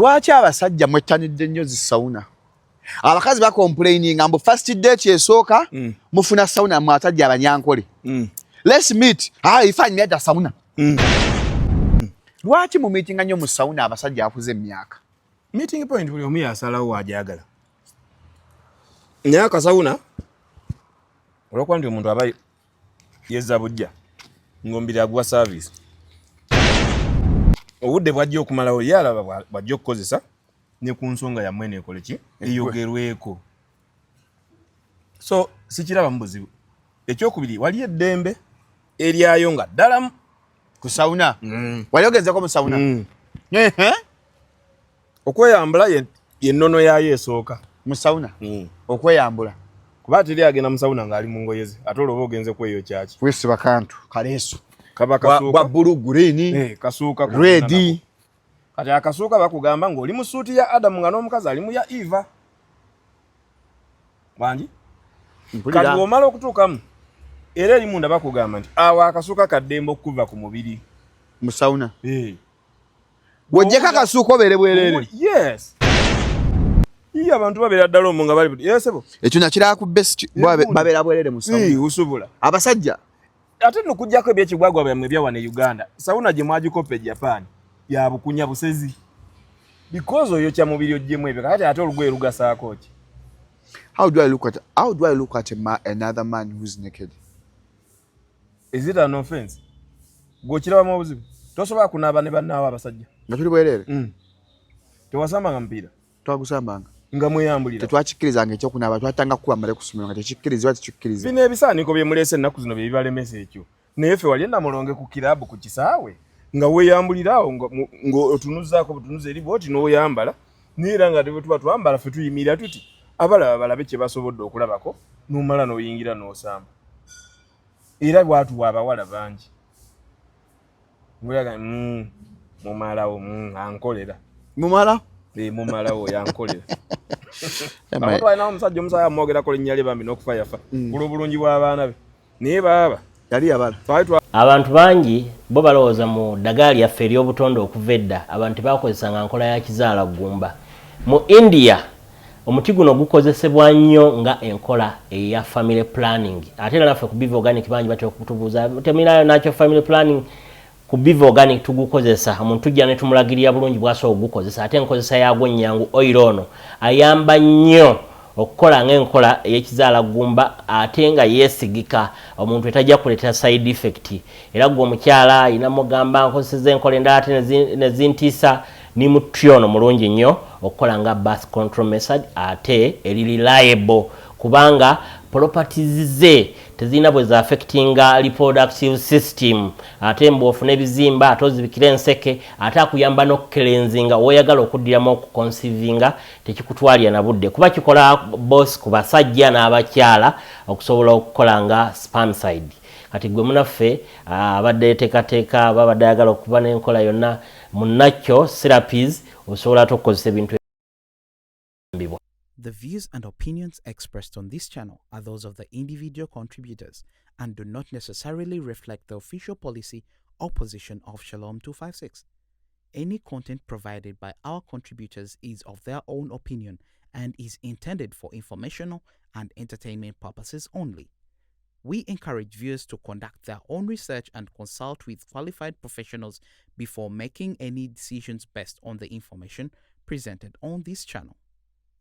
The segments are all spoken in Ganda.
Lwaki abasajja mwettanidde nnyo zi sauna? Abakazi bakomplaining ambu first date esooka mufuna sauna mwatajja abanyankole. Let's meet. You find me at the sauna. Lwaki mu meeting nnyo mu sauna abasajja akuze emyaka? Meeting point buli omu yasalawo ajagala. Nyaka sauna olwokuba nti omuntu aba yezza bujja ngombira agwa service. Obudde bwajja okumalawo yalaba bwajja okukozesa ne ku nsonga ya mwene ekole ki eyogerweko. So sikiraba mubuzibu. Ekyokubiri wali eddembe eryayo nga ddala ku sauna. Wali ogezeko mu sauna. Okweyambula yennono yayo esooka mu sauna. Okweyambula. Kuba teri agenda mu sauna ng'ali mu ngoye ze. Ate olwo ogenze kweyo kyaki. Wesiba kantu kaleeso. Kaba kasuuka. Wa bulu green. Kasuuka red. Kati akasuuka bakugamba ng'oli mu suuti ya Adam nga n'omukazi ali mu ya Eva. Wangi? Kati bw'omala okutuukamu era eri munda bakugamba nti awo akasuuka kaddembe okuva ku mubiri. Mu sauna. Wojjeka akasuuka obeere bwerere. Yes. Iya abantu babeera ddala omwo nga bali yesebo. Ekyo nakira ku best babeera bwerere mu sauna. Usubula. Abasajja ate nokujjako ebyekigwagwa byamwe byawa ne Uganda. Sauna gye mwagikope Japan ya bukunya busezi. Because oyo kya mubiri ojjemu ebyo kati ate olugoye lugasaako ki. How do I look at another man who's naked? Is it an offense? Gokiraba mu buzibu. Tosobola kunaaba ne bannaawo abasajja. Nga tuli bwerere. Tewasambanga mpira. Twagusambanga. Nga mweyambulira. Tetwakikkirizanga ekyokunaaba twatanga kuba male kusomera nga tekikkirizibwa tekikkiriza. Bino ebisaaniko bye muleese ennaku zino bye bibalemesa ekyo. Naye ffe wali namulonge ku kirabu ku kisaawe nga weeyambulirawo ng'otunuzaako butunuza eri bwoti n'oyambala neera nga bwe tuba twambala ffe tuyimirira tuti abalaba balabe kye basobodde okulabako n'omala n'oyingira n'osamba. Era bwatuwa abawala bangi. Ngulaga mumalawo ankolera. Mumala? Mumalawo yankolera. Abantu balina omusajja omusaya amwogerako linnya lye bambi n'okufa yafa. Bulungi bw'abaana be. Naye baaba yali yabala. Abantu bangi bo balowooza mu ddagala lyaffe ery'obutonde okuva edda abantu bakozesanga nkola ya kizaala ggumba. Mu India omuti guno gukozesebwa nnyo nga enkola eya family planning. Ate era naffe ku Biva Organic bangi batera okutubuuza temirayo nakyo family planning. Ku Biva Organic tugukozesa omuntu tujja ne tumulagirira bulungi bw'asobola okugukozesa ate enkozesa yaagwo nnyangu oil ono ayamba nnyo okukola ng'enkola ey'ekizaala ggumba ate nga yeesigika omuntu etajja kuleetera side effect. Era gwe omukyala ayina mugamba nkozeseza enkola endala ate ne zintiisa ni muti ono mulungi nnyo okukola nga birth control method ate eri reliable kubanga properties ze tezina bwe za affectinga reproductive system ate mbwofuna ebizimba ate ozibikira enseke ate akuyamba n'okukelenzinga oyagala okuddiramu okuconceivinga tekikutwalira na budde kuba kikola boss ku basajja n'abakyala okusobola okukola nga spermicide. Kati gwe munaffe abadde yeteekateeka babadde ayagala okuba n'enkola yonna munnakyo therapies osobola ate okukozesa ebintu ebyo. The views and opinions expressed on this channel are those of the individual contributors and do not necessarily reflect the official policy or position of Shalom 256. Any content provided by our contributors is of their own opinion and is intended for informational and entertainment purposes only. We encourage viewers to conduct their own research and consult with qualified professionals before making any decisions based on the information presented on this channel.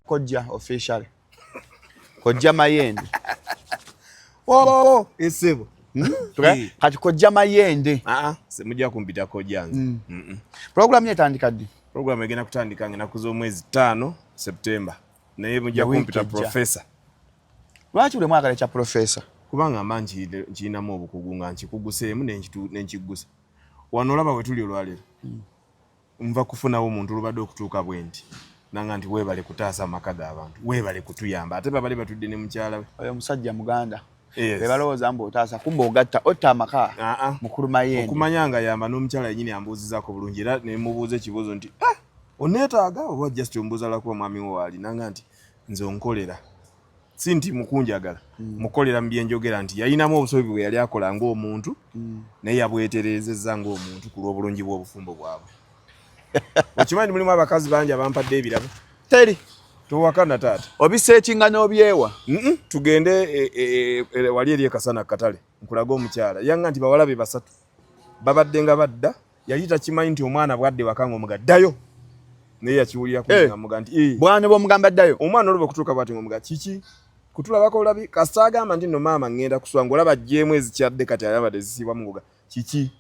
Kojja official. Kojja mayende. Esebo. Kati kojja mayende. Semujja kumpita kojja nze. Program yetandika ddi? Program egenda kutandika ng'ennaku z'omwezi 5 September. Naye mujja kumpita professor. Lwaki buli mwagala kya professor? Kubanga manji nkirinamu obukugu nga nkikuguseemu n'enkigusa. Wano olaba bwe tuli olwaleero. Nva kufunawo omuntu olubadde okutuuka bwe nti. Nanga nti weebale kutaasa amaka g'abantu. Weebale kutuyamba. Ate babali batudde ne mukyala we. Oyo musajja Muganda. Be balowooza mbu otaasa kumba ogatta otta amaka mukulu mayende. Okumanya nga yamba n'omukyala yennyini ambuuzizaako bulungi era ne mubuuza ekibuuzo nti oneetaaga oba just ombuuza lwakuba mwami wo waali nanga nti nze onkolera. Si nti mukunjagala. Mukolera mu byenjogera nti yayinamu obusobozi bwe yali akola ng'omuntu naye yabwetereezezza ng'omuntu ku lw'obulungi bw'obufumbo bwabwe. Okimanyi mulimu abakazi bangi abampadde ebirabo. Teri. Towakana taata. Obisetinga n'obyewa. Tugende wali eri ekasana katale. Nkulaga omukyala. Yanga nti bawala be basatu. Babadde nga badda. Yali takimanyi nti omwana bwadde wakanga omugaddayo. Naye yakiwulira ku muga nti bwana bw'omugamba ddayo. Omwana olwo kutuuka bw'ati ng'omuga kiki? Kutulabako olabi kasita agamba nti no maama ngenda kuswanga olaba ajjeemu ezikyadde kati ayabadde zisiibwa muguga. Kiki?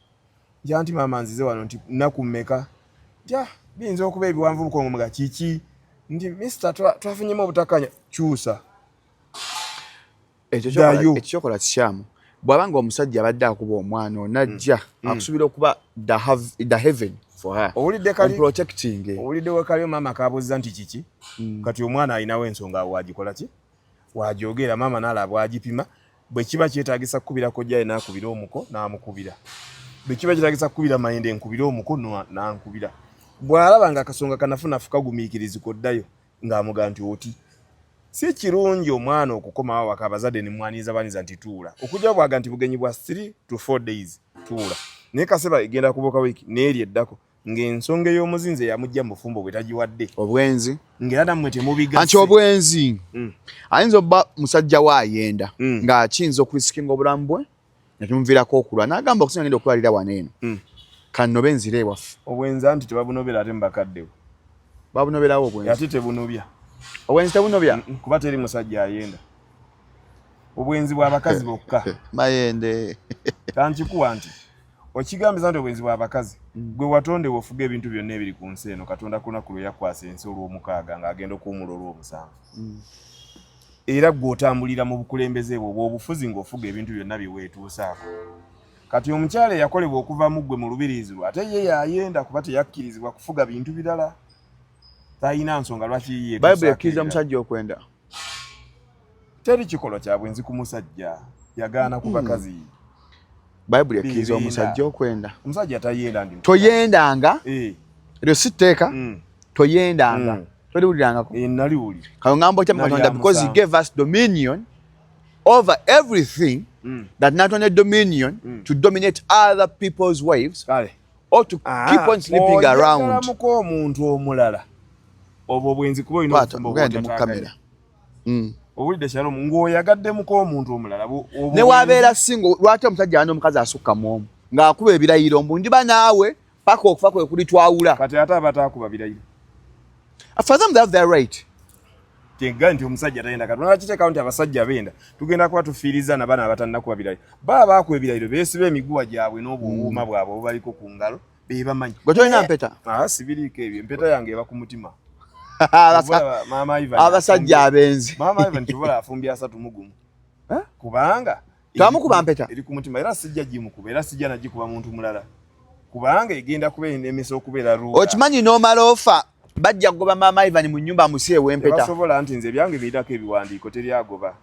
Nja nti maama nzize wano nti nnaku mmeka? Nti biyinza okuba ebiwanvu bukongo muga kiki? Nti mister twafunyemu obutakanya kyusa. Ekyo kyokola kisyamu. Bw'abanga omusajja abadde akuba omwana onajja akusuubira okuba the heaven for her. Protecting. Owulidde wekalyo maama kabuuza nti kiki? Kati omwana alinawo ensonga waagikola ki? Waajogera maama n'alaba wagipima. Bwe kiba kyetaagisa kukubira kojjaye n'akubira omuko n'amukubira. Bwe kiba kyetaagisa kukubira mayende nkubira omuko n'ankubira. Bw'alaba nga akasonga kanafunafu kagumiikirizi koddayo ng'amuga nti oti. Si kirungi omwana okukomawo waka abazadde ne mwaniriza baniza nti tuula. Okujja bwaga nti bugenyi bwa 3 to 4 days tuula. Naye kaseba egenda kuboka wiiki n'eri eddako ng'ensonga ey'omuzinze yamujja mu bufumbo bwe tagiwadde. Obwenzi. Ng'era nammwe temubigasse. Anti obwenzi. Ayinza obba musajja wa ayenda ng'akiyinza okurisikinga obulamu bwe ne tumuviirako okulwa n'agamba okusinga ngenda okulwalira wano eno. Kannobe nzire ewaffe. Obwenzi anti tebabunobera ate mubakaddewo. Babunoberawo obwenzi. Ate tebunobya. Obwenzi tebunobya. Kuba teri musajja ayenda. Obwenzi bw'abakazi bokka. Mayende. Kankikuwa nti okigambiza nti obwenzi bw'abakazi gwe watonde wofuga ebintu byonna ebiri ku nsi eno Katonda ku lunaku lwe yakwasa ensi olw'omukaaga ng'agenda okuwumula olw'omusanvu. Era gw'otambulira mu bukulembeze bwo bw'obufuzi ng'ofuga ebintu byonna bye weetuusaako. Kati omukyala eyakolebwa okuva mu ggwe mu lubiriizi lwo ate ye yayenda kuba teyakkirizibwa kufuga bintu birala. Talina nsonga lwaki ye. Bayibuli ekkiriza omusajja okwenda. Teri kikolo kya bwenzi ku musajja yagaana ku bakazi. Bayibuli ekkiriza omusajja okwenda. Omusajja tayenda ndi. Toyendanga. Eryo si tteeka. Toyendanga. Toliwulirangako. Naliwuli. Kano ngamba otya Katonda because he gave us dominion over everything that not only dominion to dominate other people's wives or to keep on sleeping around. Muko omuntu omulala. Obwo bwenzi kuba ino ngende mu kamera. Owulidde Shalom ng'oyagadde muko omuntu omulala. Ne wabeera singo lwaki omusajja n'omukazi asukka mu ng'akuba ebirayiro mbu ndiba naawe paka okufa kwe kuli twawula. Kati ate abataakuba birayiro. For them they have their right. Tenga nti omusajja tayenda Katonda akiteekawo nti abasajja benda tugenda kuba tufiiriza n'abaana abatannakuba birayiro. Baba baakuba ebirayiro beesiba emiguwa gyabwe n'obuwuuma bwabwe obubaliko ku ngalo be bamanyi. Gwe tolina mpeta? Sibiriiko ebyo empeta yange eba ku mutima. Abasajja abenzi. Maama Ivan tubola afumbya 3 kubanga tamukuba mpeta eri ku mutima era sijja gimukuba era sijja nagikuba muntu mulala kubanga egenda kuba enemesa okubeera ruwa. Okimanyi n'omala ofa bajja kugoba maama Ivan mu nnyumba amuseewo empeta. Basobola nti nze byange birirako ebiwandiiko teri agoba.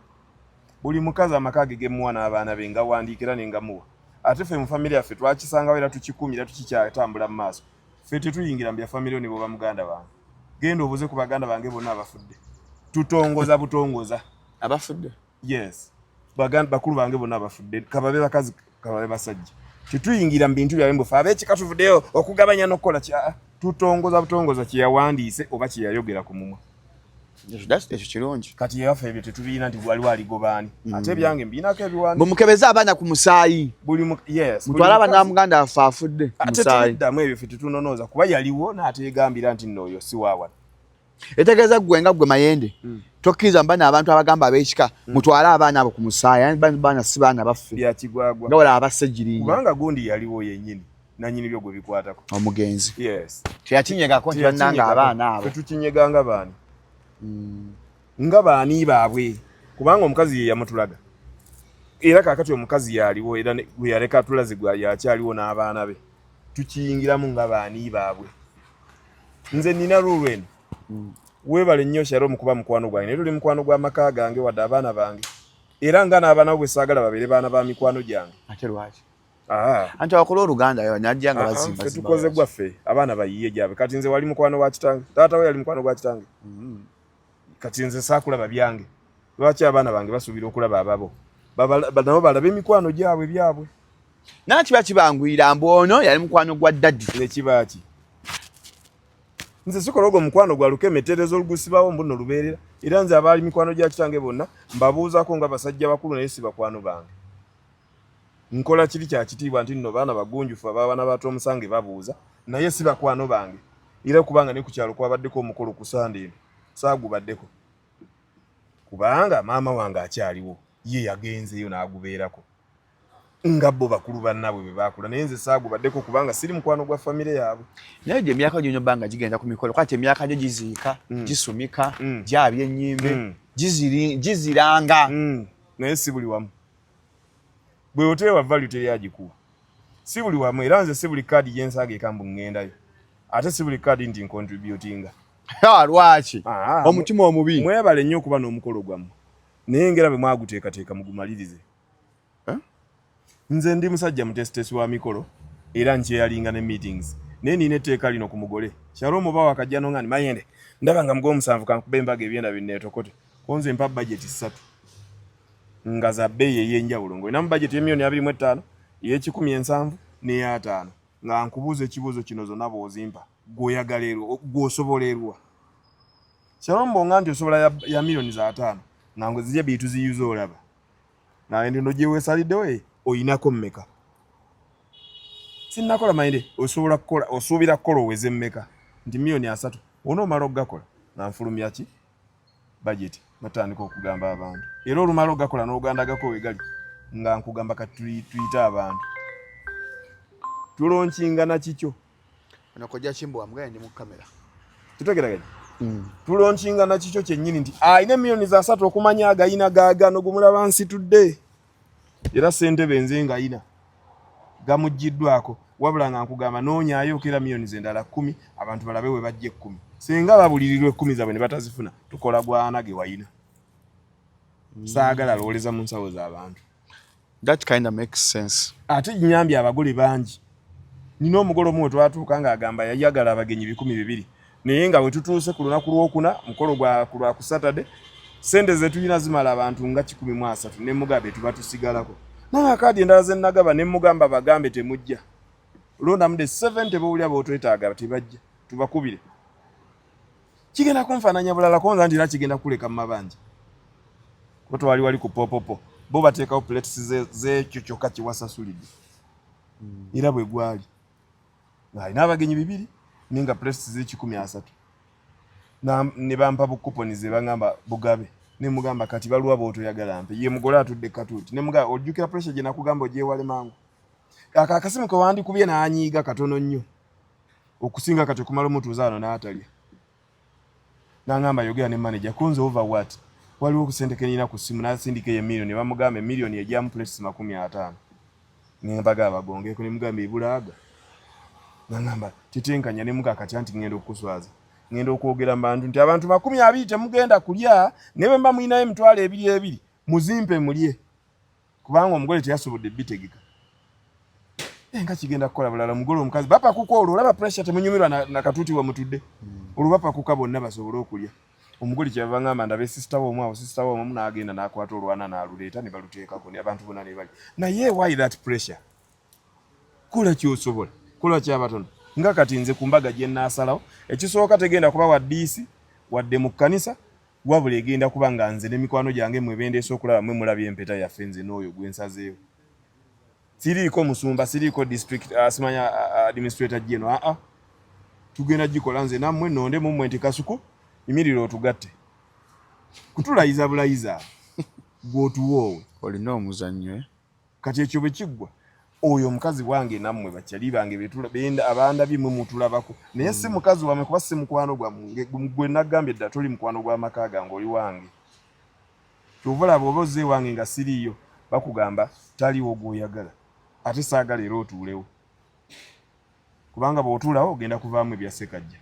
Buli mukazi amaka ge gemuwa n'abaana be nga wandiikira ne nga muwa. Ate ffe mu famire yaffe twakisangawo era tukikumira tukikyatambula mu maaso. Ffe tetuyingira mu bya famire ne boba muganda bange. Genda obuze ku baganda bange bonna abafudde. Tutongoza butongoza. Abafudde? Yes. Baganda bakulu bange bonna abafudde. Kababe bakazi kababe basajja. Tetuyingira mu bintu bya mbufa ab'ekika tuvuddeyo okugabanya n'okukola kya tutongoza butongoza kye yawandiise oba kye yayogera ku mumwa. Ekyo kirungi. Kati yaffe ebyo tetubiina nti waliwo aligobaani. Ate ebyange mbinako ebiwandiiko. Bumukebeza abaana ku musaayi. Yes. Mutwala abaana muganda afa afudde ku musaayi. Tuddamu ebyo ffe tetunonooza kuba yaliwo n'ateegambira nti nno oyo si waawa. Etegeeza gwe nga gwe mayende. Tokkiriza mbana abantu abagamba ab'ekika mutwala abaana abo ku musaayi. Baana si baana baffe. Bya kigwagwa. Nga wala abasejjirinya. Kubanga gundi yaliwo yennyini. Nannyini byo gwe bikwatako. Omugenzi. Yes. Teyakinyegako nti bannanga abaana abo. Tetukinyeganga baani. Nga baani baabwe kubanga omukazi ye yamutulaga era kakati omukazi yaliwo era gwe yaleka tulazi gwa yakyaliwo n'abaana be tukiyingiramu nga baani baabwe. Nze nina lulweno weebale nnyo Shalom kuba mukwano gwange naye tuli mukwano gw'amaka gange wadde abaana bange era nga n'abaana bwe saagala babeere baana ba mikwano gyange. Ate lwaki? Anti abakola Oluganda yo najja nga bazimba. Tukoze gwaffe abaana bayiye gyabwe kati nze wali mukwano gwa kitange taata we yali mukwano gwa kitange. Kati nze saakulaba byange. Lwaki abaana bange basuubira okulaba ababo? Nabo balabe emikwano gyabwe byabwe. Nakiba kibangwira mbu ono yali mukwano gwa daddi. Nekibaaki. nze sikologo mukwano gwa lukemeterezo olugusibawo mbuno lubeerera era nze abaali mikwano gya kitange bonna mbabuuzaako nga basajja bakulu naye si bakwano bange nkola kiri kya kitiibwa nti nno baana bagunjufu abaana bato omusange babuuza naye si bakwano bange era kubanga ne ku kyalo kwabaddeko omukolo ku Sande eno saagubaddeko kubanga maama wange akyaliwo ye yagenzeyo n'agubeerako nga bo bakulu bannabwe bwe baakula naye nze saagubaddeko kubanga siri mukwano gwa famire yaabwe naye gye emyaka gyo banga gigenda ku mikolo kwati emyaka gyo giziika gisumika gyabya ennyimbe giziranga naye si buli wamu bwe oteewa value teryagikuwa si buli wamu era nze si buli kaadi gyensaaga ekambu ŋŋendayo ate si buli kaadi nti ncontributinga lwaki omutima omubi mwebale nnyo okuba n'omukolo gwammwe naye ngera bwe mwaguteekateeka mugumalirize nze ndi musajja mutesitesi wa mikolo era nkyeyalinga ne meetings naye nina etteeka lino ku mugole Shalom oba wakajja nongani mayende ndaba nga mugwo omusanvu kankube embaga ebyenda binneetokote konze mpa budget 3 nga za bbeeyi ey'enjawulo ng'olinamu budget y'emiliyoni 25 ey'ekikumi 7 n'eya5 nga nkubuuza ekibuuzo kino zonna bw'ozimpa gw'oyagala gw'osobolerwa Shalom bonga nti osobola ya miliyoni za 5 nga ngozije bitu ziyuza olaba nawe ndino gye weesaliddewo oyinako mmeka sinnakola mayinde osobola kukola osuubira kukola oweze mmeka nti miliyoni 3 onoomala okugakola nanfulumya ki budget natandika okugamba abantu era olumala okugakola n'ogandagako wegali nga nkugamba kati tuyite abantu tulonchingana kikyo onakojja kimbo amugaya ndi mu kamera tutegeraganya tulonchingana kikyo kyennyini nti ayina miliyoni za 3 okumanya agayina gaagano gumulaba nsitudde era ssentebe nze nga ayina gamuggiddwako wabula nga nkugamba noonyaayo okera miliyoni zendala 10 abantu balabe we bajje 10 senga babulirirwe 10 zabwe ne batazifuna tukola gwana ge wayina saagala looleza mu nsawo z'abantu that kind of makes sense ate nyambye abagole bangi nina omugolo omwe twatuuka nga agamba yayagala abagenyi 200 naye nga bwe tutuuse ku lunaku lwokuna mukolo gwa ku Saturday sente ze tulina zimala abantu nga 130 ne mugabe tuba tusigalako na kadi endala ze nagaba ne mugamba bagambe temujja londa mude 70 bawulya botwetaaga tebajja tubakubire kigenda kunfananya bulala konza ndira kigenda kuleka mabanja koto wali ku popopo bo bateekawo plates ze kyokyoka kiwasasulidde era bwe gwali alina abagenyi 2 ninga plates ze 13 ne bampa bukuponi ze bangamba bugabe ne mugamba kati baluwa boto yagala mpe ye mugole atudde katuti ne mugamba ojjukira pressure je nakugamba oje wale mangu akakasimu ko wandi kubye na anyiga katono nnyo okusinga kati kumala omutuzaano n'atalya nangamba yogera ne manager kunze over what waliwo okusendeke nina ku simu nasindike ye miliyoni bamugambe miliyoni ejamu places 50 nembaga abagongeko ne mugambe ibulaga nangamba titenkanya ne muga kati anti ngendo okuswaza ngendo okwogera mbantu nti abantu 20 temugenda kulya nebe mba mwinaye mitwale 2 muzimpe mulye kubanga omugole teyasobodde bitegeka nga kigenda kukola bulala mugole omukazi bapa kuko olaba pressure temunyumirwa na katuti wa mutudde olubapa kuka bonna basobole okulya omugole kyava ngamba ndabe sister wo omwawo sister wo omu naagenda nakwata olwana naluleeta ne baluteekako ne abantu bonna ne bali naye why that pressure kula kyosobola kula kyabatono nga kati nze kumbaga gye nasalawo ekisooka tegenda kuba wa DC wadde mu kanisa wabule egenda kuba nga nze ne mikwano gyange mwebendeesa okulaba mwe mulabye empeta yaffe nze n'oyo gwensazeewo siriiko musumba siriiko district asimanya administrator general tugenda gikola nze nammwe nonde mu mwenti kasuku imiriro otugatte kutulayiza bulayiza gwotuwoowe olina omuzannyo kati ekyo bwe kiggwa oyo mukazi wange nammwe bakyali bange benda abanda bimwe mutulabako naye si mukazi wamwe kuba si mukwano gwe nagambye dda toli mukwano gw'amaka gange oli wange kyovula bw'oba wange nga siriiyo bakugamba taliwo gw'oyagala ate saagala era otuulewo kubanga bw'otuulawo ogenda kuvaamu ebyasekajja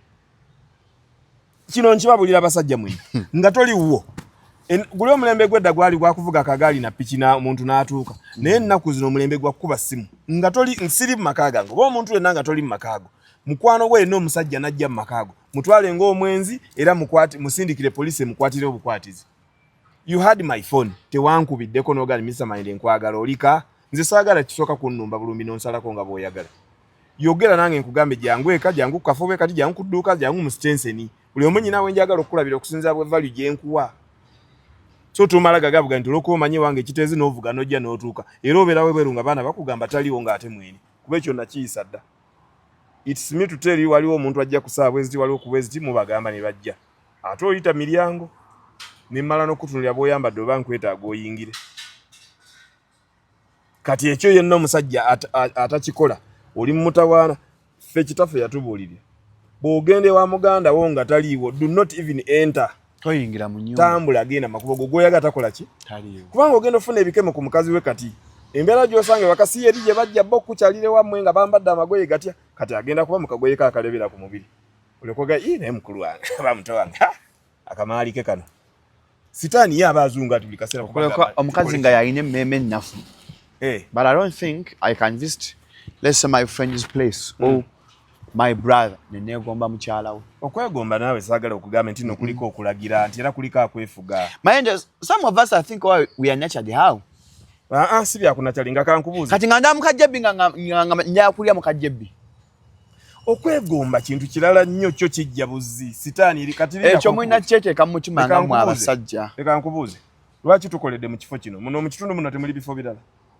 kino nkibabulira abasajja mwini nga toliwo guli omulembe gwedda gwali gwakuvuga akagaali na piki na omuntu n'atuuka naye ennaku zino omulembe gwa kukuba simu nga toli nsiri mu maka gange oba omuntu yenna nga toli mu makaago mukwano gwe yenna omusajja najja mu makaago mutwale ng'omwenzi era musindikire poliisi emukwatire obukwatizi you had my phone tewankubiddeko n'ogali Mr. Mayinde nkwagala olika nze saagala kisooka kunnumba bulumbi n'onsalako nga bw'oyagala yogera nange nkugambe jangu eka jangu kafobe kati jangu kuduka jangu mu Stenseni buli omunyi nawe njagala okulabira okusinza bwe value je nkuwa so tumala gagavuga nti loko manye wange kitezi novuga nojja notuuka era oberawe bwerunga bana bakugamba taliwo ngate mwini kuba ekyo nakiyisa dda. It's me to tell you waliwo omuntu ajja kusaba eziti waliwo kubweziti mubagamba ne bajja ate oyita milyango nimmala n'okutunulira bw'oyambadde oba nkwetaaga oyingire kati ekyo yenna omusajja atakikola oli mutawaana ffe kitaffe yatubuulirira bw'ogende wa muganda wo nga taliiwo do not even enter toyingira mu nnyumba tambula genda makubo go goyaga takola ki taliiwo kubanga ogenda ofuna ebikemo ku mukazi we kati embeera gy'osange bakasi eri gye bajja bo kukyalire wammwe nga bambadde amagoye gatya kati agenda kuba mu kagoye kakalebera ku mubiri olikoga naye mukulu wange bamuto wange akamaali ke kano sitaani ye abazungu ati buli kaseera omukazi nga yalina emmeeme ennafu but I don't think I can visit let's say my friend's place or my brother neneegomba mukyala we okwegomba naawe saagala okugamba nti no kuliko okulagira nti era kuliko akwefuga some of us I think we are natured how si byakunakyalinga kankubuuza kati nga ndamukajjebbi nga njakulya mukajjebbi okwegomba kintu kirala nnyo kyo kijja buzzi sitaani eri kati ekyo mulina kyeteeka mu mutima nga mwe abasajja leka nkubuuze lwaki tukoledde mu kifo kino muno mu kitundu muno temuli bifo birala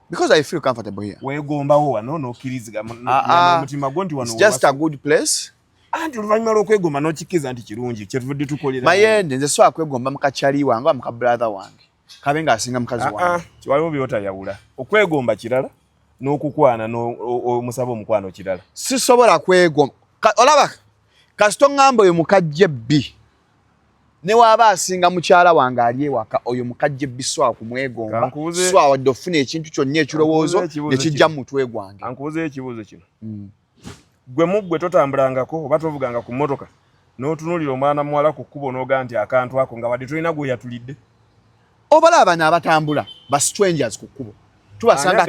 because I feel comfortable here weegombawo wano n'okkiriziga mutima gwo nti wano it's just a good place anti oluvannyuma lw'okwegomba n'okikkiza nti kirungi kyetuvudde tukolera mayende nze sobola kwegomba mukakyali wange oba muka brother wange kabe ng'asinga mukazi wange waliwo byotayawula okwegomba kirala n'okukwana n'omusaba omukwano kirala sisobola kwegomba olaba kasito ngamba oyo mukajjebbi ne waaba asinga mukyala wange ali ewaka oyo mukajjebbi swa kumwegomba swa wadde ofuna ekintu kyonna ekirowoozo nekijja mu mutwe gwange ankubuuza ekibuuzo kino gwe muggwe totambulangako oba tovuganga ku mmotoka n'otunuulira omwana muwala ku kkubo n'ogaa nti akantu ako nga wadde tolina gwe yatulidde obalaba bano abatambula ba strangers ku kkubo tubasanga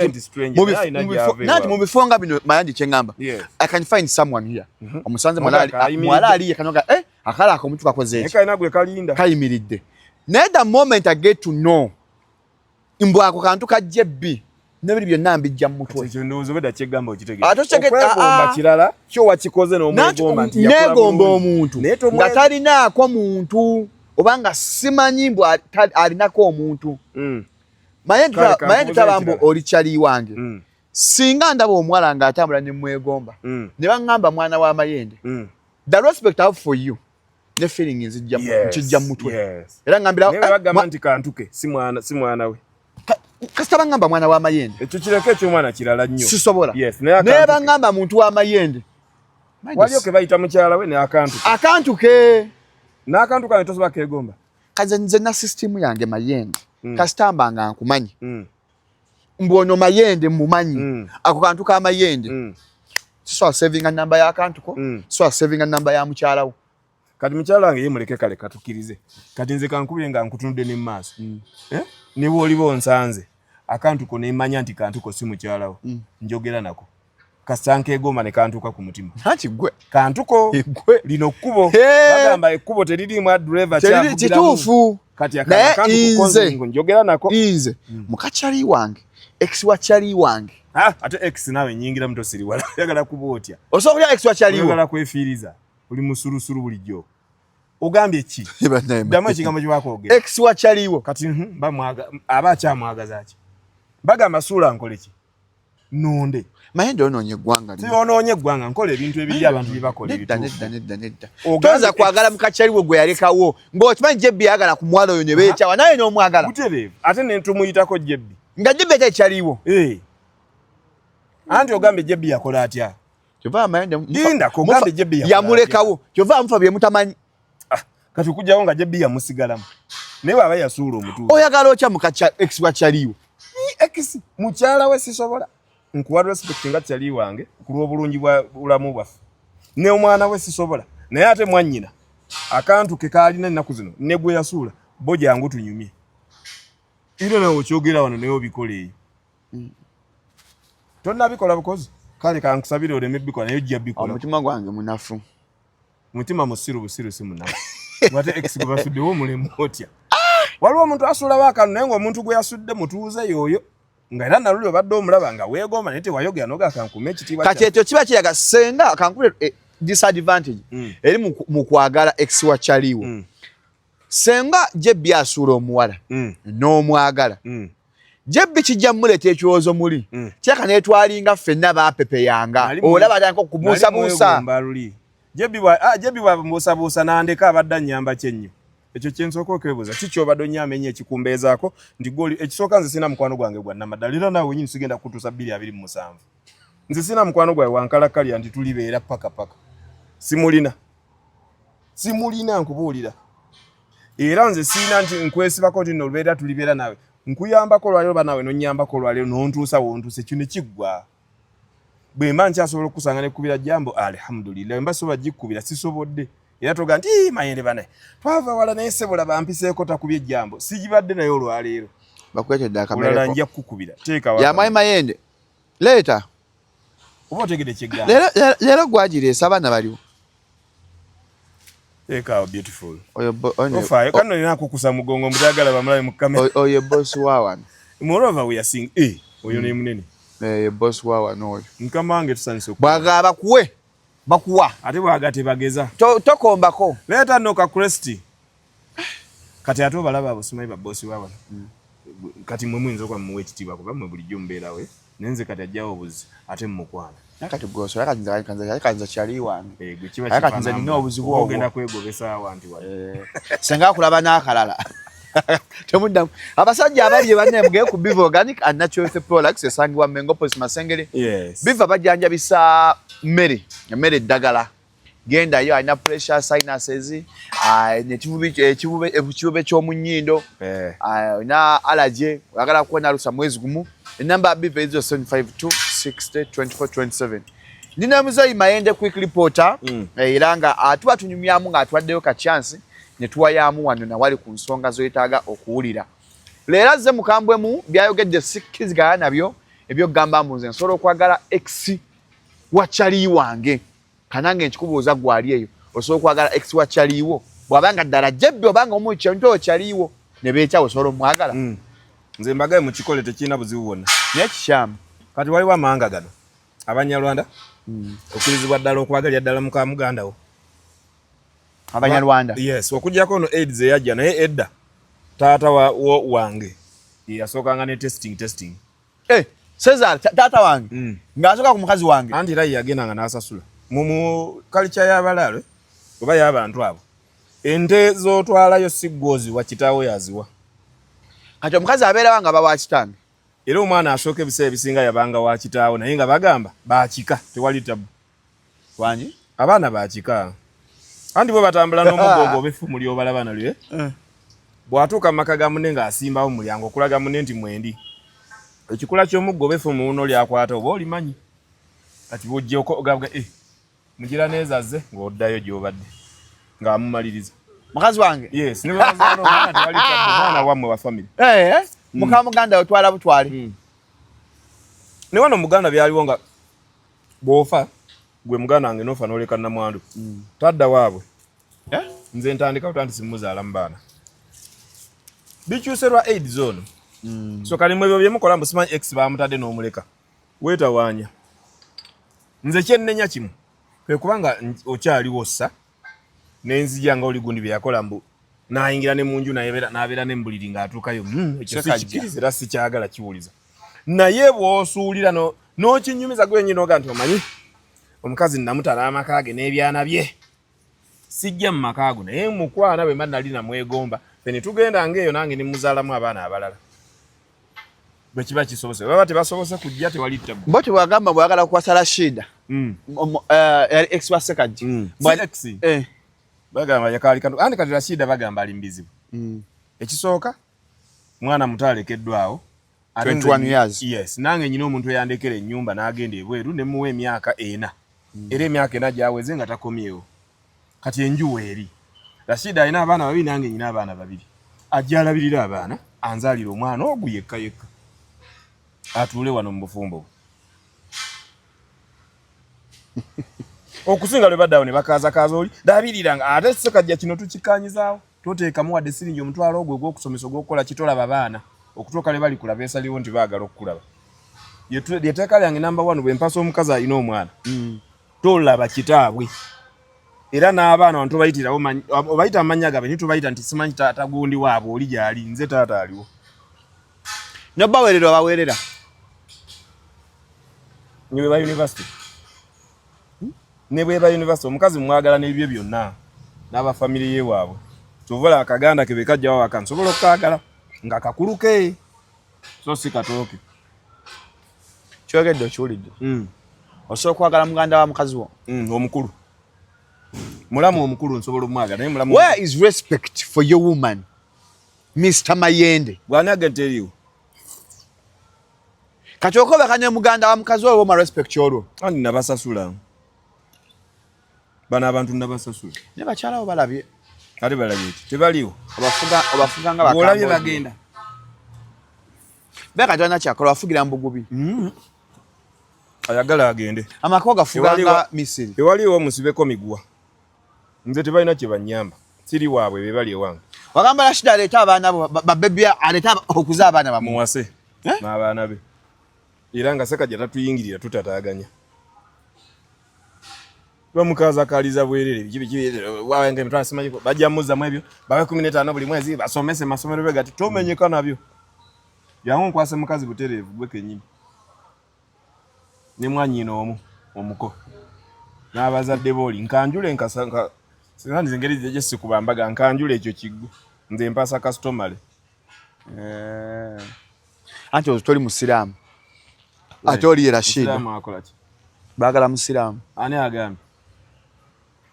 nati mu bifo nga bino mayandi kyengamba I can find someone here omusanze mwala aliye kanoga akala ako omuntu kakoze eki kayimiridde naye the moment I get to know mbwa ako kantu kajjebbi nebiri byonna mbijja mu mutwe okwegomba kirala kyo wakikoze n'omwegomba nti negomba omuntu nga talinaako muntu obanga simanyi mbwa alinako omuntu mayende tabambo oli kyali wange singa ndaba omuwala nga atambula ne mwegomba ne baŋŋamba mwana wa mayende the respect I have for you ne feeling kijja mu mutwe era ŋŋambira nti kantuke si mwana we kasita baŋŋamba mwana wa mayende ekyo kireko ekyomwana kirala nnyo sisobola naye baŋŋamba muntu wa mayende waliyo ke bayita mukyala we ne akantuke n'akantu kane tosobola keegomba kaze nze na system yange mayende kasita mbanga nkumanyi mbwono mayende mumanyi ako kantu ka mayende sisobola saving namba y'akantuko sisobola saving namba ya mukyala wo kati mukyala wange ye muleke kale katukirize kati nze kankubye nga nkutunudde ne mu maaso ne bw'oliba onsanze akantuko ne mmanya nti kantuko si mukyala wo njogera nako kasita nkeegomba ne kantuka ku mutima anti gwe kantuko lino kkubo bagamba ekkubo teririimu adureva kituufu kati naye njogera nako nze mukakyali wange ex wa kyali wange ate ex nawe nyingira muto siri wala yagala kuba otya osobola kulya ex wa kyali wo yagala kwefiiriza oli musurusuru bulijjo ogambye ki ddamu ekigambo kye bakwogera ex wa kyali wo kati aba akyamwagaza ki bagamba suula nkole ki nonde mayende onoonye eggwanga onoonye eggwanga nkola ebintu ebiri abantu bye bakola nedda toza kwagala mukakyali wo gwe yalekawo ng'okimanyi jebbi yagala ku mwala oyo ne beekyawa naye n'omwagala butereevu ate ne tumuyitako jebbi nga jebbi ate ekyaliwo anti ogambe jebbi yakola atya kyova mayende ogambe jebbi yamulekawo kyova amufa bye mutamanyi kati okujjawo nga jebbi yamusigalamu naye waaba yasuula omutuufu oyagala otya ex wa kyaliwo ex mukyala we sisobola nkuwa respect nga kyali wange ku lw'obulungi bwa bulamu bwaffe ne omwana we sisobola naye ate mwannyina akantu ke kaalina ennaku zino ne gwe yasuula bo jangu tunyumye era nawe okyogera wano naye obikola eyo tonnabikola bukozi kale kankusabire oleme bikola naye ojja bikola omutima gwange munafu mutima musiru busiru si munafu wate ex gwe basuddewo omulemu otya waliwo omuntu asuulawo akantu naye ng'omuntu gwe yasudde mutuuze yooyo nga era naluli obadde omulaba nga weegomba naye tewayogera noga kankume ekitiibwa kati ekyo kiba kiraga senga akankule disadvantage eri mu kwagala ex wa kyaliwo senga Jebbi asuula omuwala n'omwagala Jebbi kijja muleeta ekirowoozo muli kyeka neetwalinga ffenna baapepeyanga olaba atandika okumuusabuusa Jebbi bwamuusabuusa n'andeka abadde annyamba kyennyo ekyo kyensooka okwebuuza kiki obadde onnyaamenye ekikumbeezaako nti goli ekisooka nze sina mukwano gwange gwa namaddala era naawe nyini sigenda kutuusa 227 nze sina mukwano gwawe wankalakkalya nti tulibeera paka simulina nkubuulira era nze siina nti nkwesibako nti nolubeera tulibeera naawe nkuyambako olwaleero oba naawe nonnyambako olwaleero nontuusa wontuusa ekyo ne kiggwa bwe mba nkyasobola okusanga nekubira jambo alhamdulillah mba sobola gikkubira sisobodde era toga nti mayende banaye twava wala naye sebola bampiseeko takubye ejambo sigibadde naye olwaleero bakwetedde akamereko olala nja kukukubira teeka yamayi mayende leeta oba otegedde kyegamba leero gwagireesa abaana baliwo teeka beautiful oyo kano nina kukusa mugongo mutagala bamulabe mu kamera oyo boss wa wano moreover we are seeing oyo ne munene ye boss wa wano oyo mukama wange tusanise bwagaba kuwe bakuwa ate bwagate bageza tokombako leeta noka cresti kati ate obalaba abo simanyi babbosi wa wano kati mwe muyinza okuba mumuwa ekitiibwa kuba mwe bulijjo mbeerawe nenze kati ajjawo obuzi ate mumukwana kati gwoso kanza kyali wange kati nze nina obuzibu obwo ogenda kwegobesa awanti wali senga akulaba n'akalala temuddamu abasajja abali banne mugeye ku Biva Organic and Natural Health Products esangibwa Mengo Post Masengere Biva bajjanjabisa mmere eddagala gendayo alina pressure sinuses ekibube ky'omunyindo alina allergy oyagala kuwona lusa mwezi gumu enamba ya Biva ezo 752602427 nina muzeyi Mayende quick reporter era nga tuba tunyumyamu nga atwaddeyo ka chance ne tuwayamu wano na wali ku nsonga zoyetaaga okuwulira leero azze mukambwemu byayogedde sikkizigana nabyo ebyokugamba mbu nze nsobola okwagala ex wa kyali wange kanange nkikubuuza gwali eyo osobola okwagala ex wa kyaliwo bw'abanga ddala Jebbi obanga omukyento kyaliwo ne beekyawo osobola omwagala nze mbagaye mu kikole tekirina buzibu bwonna naye kishamu kati waliwo amawanga gano Abanyarwanda okkirizibwa ddala okwagalya ddala muka mugandawo Abanyarwanda yes okujjako no AIDS eyajja naye edda taata wange yasookanga ne testing Cesar taata wange ng'asooka ku mukazi wange anti era yagendanga n'asasula mu culture y'abalaalo oba y'abantu abo ente z'otwalayo siggoozi wa kitaawo yaziwa kati omukazi abeera nga bawa kitange era omwana asooka ebiseera ebisinga yabanga wa kitaawo naye nga bagamba baakika tewali tabu wangi abaana baakika anti bwe batambula n'omugongo obefumu lyobalaba nalyo bw'atuuka mu maka ga munne ng'asimbawo mu mulyango okulaga munne nti mwendi ekikula ky'omuggo obefumu uno lyakwata oba olimanyi kati bw'ojja ogabwa mugira neezazze ng'oddayo gy'obadde ng'amumaliriza mukazi wange yes ne bazaala omwana tewali tabu omwana wammwe wa family muka muganda otwala butwale ne wano muganda byaliwo nga bw'ofa gwe muganda wange n'ofa n'oleka nnamwandu tadda waabwe nze ntandika kutanti simuzaala mu baana bikyuse lwa AIDS ono so kali mwebyo byemukola mbu simanyi ex baamutadde n'omuleka weetawaanya nze kyennenya kimu kwe kubanga okyaliwo ssa n'enzija nga oli gundi bye yakola mbu n'ayingira ne mu nju n'abeera n'embuliri ng'atuukayo ekyo sikikiriza era sikyagala kiwuliza naye bw'osuulira n'okinyumiza gwenyini oga nti omanyi omukazi namutala amaka ge n'ebyana bye sijja mu maka ago naye mukwana bwe mba nali namwegomba fe ne tugenda ng'eyo nange ne muzaalamu abaana abalala bwe kiba kisobose baba tebasobose kujja tewali tabu bo tebwagamba bwagala kukwasala shida yali ex wa sekajja bagamba yakaali kantu andi kati Rashida bagamba ali mbizibu ekisooka mwana muto alekeddwawo 21 years yes nange nyina omuntu eyandekera ennyumba n'agenda ebweru ne muwa emyaka 4 era emyaka 4 gyaweze nga takomyewo kati enjuwa eri Rashida alina abaana babiri nange nyina abaana babiri ajja alabirira abaana anzaalira omwana ogu yekka atuule wano mu bufumbo okusinga lwe baddawo ne bakaaza oli dabiriranga ate sekajja kino tukikanyizaawo toteekamu wadde siringi omutwalo ogwo ogw'okusomesa ogw'okukola kitolaba baana okutuuka le bali kulaba esaliwo nti baagala okukulaba lyeteeka lyange number 1 bwe mpasa omukazi alina omwana tolaba kitaabwe era n'abaana wantu bayitirawo obayita amanya gabe nitubayita nti simanyi taata gundi waabwe oli gyali nze taata aliwo nobaweerera baweerera ne ba university ne bwe ba university omukazi mwagala n'ebyo byonna n'aba family ye waabwe tovola akaganda kebe kajja wa kansobola okagala nga kakuluke so si katooke kyogedde okiwulidde osobola okwagala muganda wa mukazi wo omukulu mulamu omukulu nsobola omwagala naye mulamu where is respect for your woman Mr. Mayende bwani agenteliwo kati okobeka ne muganda wa mukazi wo ma respect olwo ani nabasasula bana abantu nabasasula ne bakyala bo balabye kale balabye tebaliwo obafuga nga bakamba olabye bagenda beka twana kyakola wafugira mbugubi ayagala agende amako gafuga nga Misiri ewaliwo musibeko migwa nze tebalina kye banyamba siri waabwe be bali ewange wagamba Rashid aleta abaana bo babebya aleta okuza abaana bamuwase n'abaana be era nga Ssekajja tatuyingirira tutataaganya bamukaza kaliza bwerere wange mtwasimanyi bajja muzza mu ebyo bawe 15 buli mwezi basomese masomero be gati tomenyeka nabyo yangu nkwase mukazi buterevu gwe kenyini ne mwanyino omuko n'abazadde boli nkanjule nkasanga sinandi zingeri zeje sikubambaga nkanjule ekyo kiggu nze mpasa customale anti ozitoli musiramu ate oli Rashid musiramu akola ki bagala musiramu ani agambe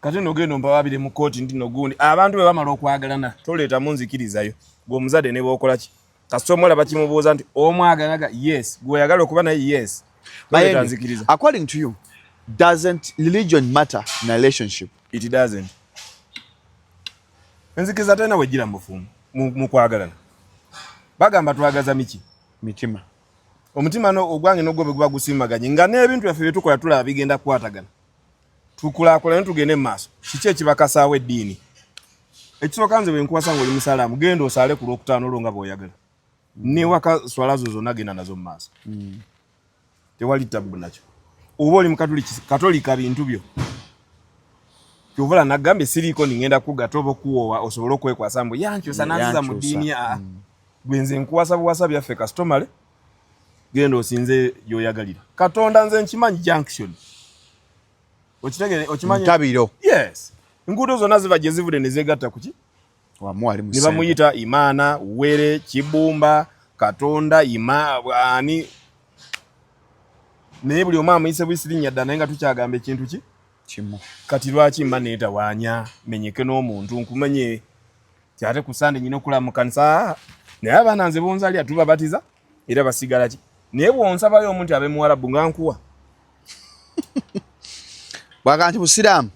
kati nogendo mpawabire mu kooti ndi nogundi abantu be bamala okwagalana toleeta munzikirizayo gwe omuzadde ne bookola ki kastomola bakimubuuza nti omwagalaga yes gwe oyagala okuba naye yes according to you doesn't religion matter in a relationship? It doesn't. Enzikiriza tena wegira mbufumu mu kwagalana bagamba twagaza miki mitima omutima no ogwange nogwo begwa gusimaganye nga n'ebintu byaffe byetukola tulaba bigenda kwatagana tukulakola ntugende maaso kiki ekibakasaawo eddiini ekisooka nze bwe nkuwasa ng'oli musaalaamu genda osaale ku lwokutaano olwo nga bw'oyagala ne waka swala zo zonna genda nazo mu maaso tewali tabbu nakyo oba oli mukatolika bintu byo kyovula nagambye siriiko ningenda kugata oba okuwoowa osobola okwekwasa mbu yankyusa nanziza mu ddiini gwe nze nkuwasa buwasa byaffe kastomale genda osinze yoyagalira katonda nze nkimanyi junction okimanyi tabiro yes enguudo zonna ziva gye zivudde ne zeegatta kuki ne bamuyita Imaana Were Kibumba Katonda ani naye buli omu amuyise buyisirinnya dda naye nga tukyagamba ekintu ki kimu kati lwaki mma neetawaanya menyeke n'omuntu nkumenye kyate ku Sande nyina okula mu kanisa naye abaana nze bonzalya tubabatiza era basigala ki naye bwonsabayo omuntu abe muwarabu nga nkuwa bwaga nti busiraamu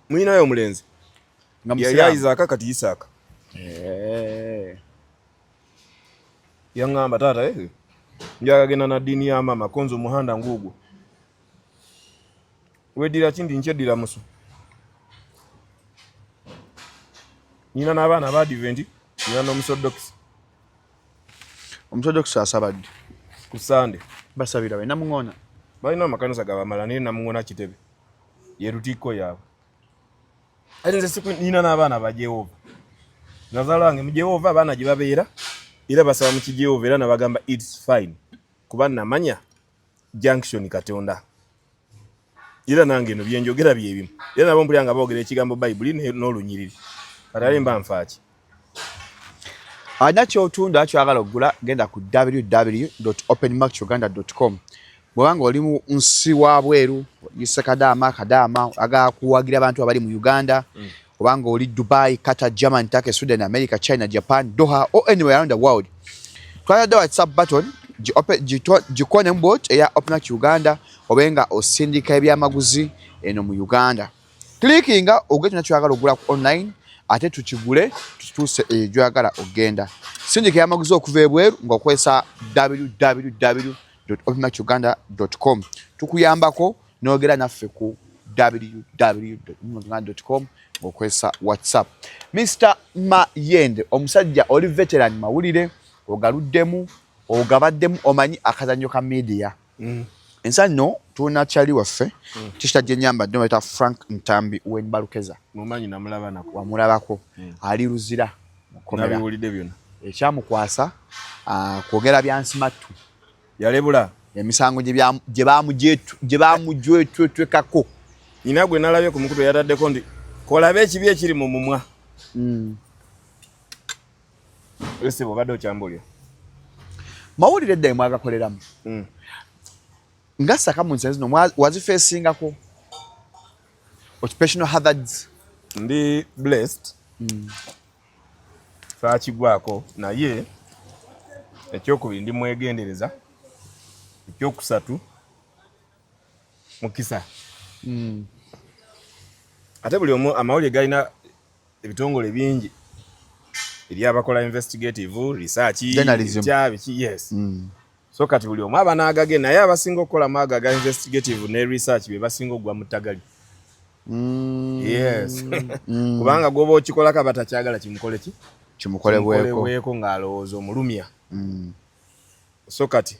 muyinayo omulenzi yali Isaaka kati Isaaka yaŋŋamba taata njagagenda na ddiini ya maama konza omuhanda nguugwo weddira kindi nkyeddira musu nina n'abaana ba Advent nina n'omusodokisi omusodokisi asabadde ku Sande basabira we namuŋona balina amakanisa gabamala naye namuŋona kitebe ye lutiiko yaabwe ate nze siku nina n'abaana ba Jehova nazaala wange mu Jehova abaana gye babeera era basaba mu kijehova era nabagamba it's fine kuba namanya junction Katonda era nange no byenjogera byebimu era nabo mpulira nga boogera ekigambo Bible n'olunyiriri kale mba nfaaki anakyotunda akyagala okugula genda ku www.openmarkuganda.com bwebanga oli mu nsi wa bweru yise kadaama agakuwagira abantu abali mu Uganda obanga oli Dubai, Qatar, Germany, Turkey, Sweden, America, China, Japan, Doha or anywhere around the world. Twala the WhatsApp button jikone mbot eya Open Uganda obenga osindika ebyamaguzi eno mu Uganda. Clickinga ogete nakyagala ogula online ate tukigule tutuse ejwagala ogenda. Sindika ebyamaguzi okuva ebweru ng'okwesa www.openmarkuganda.com. Tukuyambako n'ogera naffe ku www.openmarkuganda.com okwesa WhatsApp. Mr. Mayende omusajja oli veteran mawulire ogaluddemu ogabaddemu omanyi akazannyo ka media ensa nno tulina kyali waffe kishita gye nyambadde weta Frank Ntambi Wenbalukeza mumanyi namulaba nako wamulabako ali luzira nabiwulidde byonna ekyamukwasa kwogera byansimattu yalebula emisango gye bamujwetwekako nyina gwe nalabye ku mukutu yataddeko ndi kolabe ekibi ekiri mu mumwa ese bw'obadde okyambulya mawulire eddayi mwagakoleramu nga saka mu nsi zino wazifeesingako occupational hazards ndi blessed faakigwako naye ekyokubiri ndi mwegendereza ekyokusatu mukisa ate buli omu amawulire galina ebitongole bingi eri abakola investigative research biki yes so kati buli omu aba n'agage naye abasinga okukola maaga ga investigative ne research be basinga ogwa mu ttagali yes kubanga gwoba okikolako abatakyagala kimukolebweko ng'alowooza omulumya so kati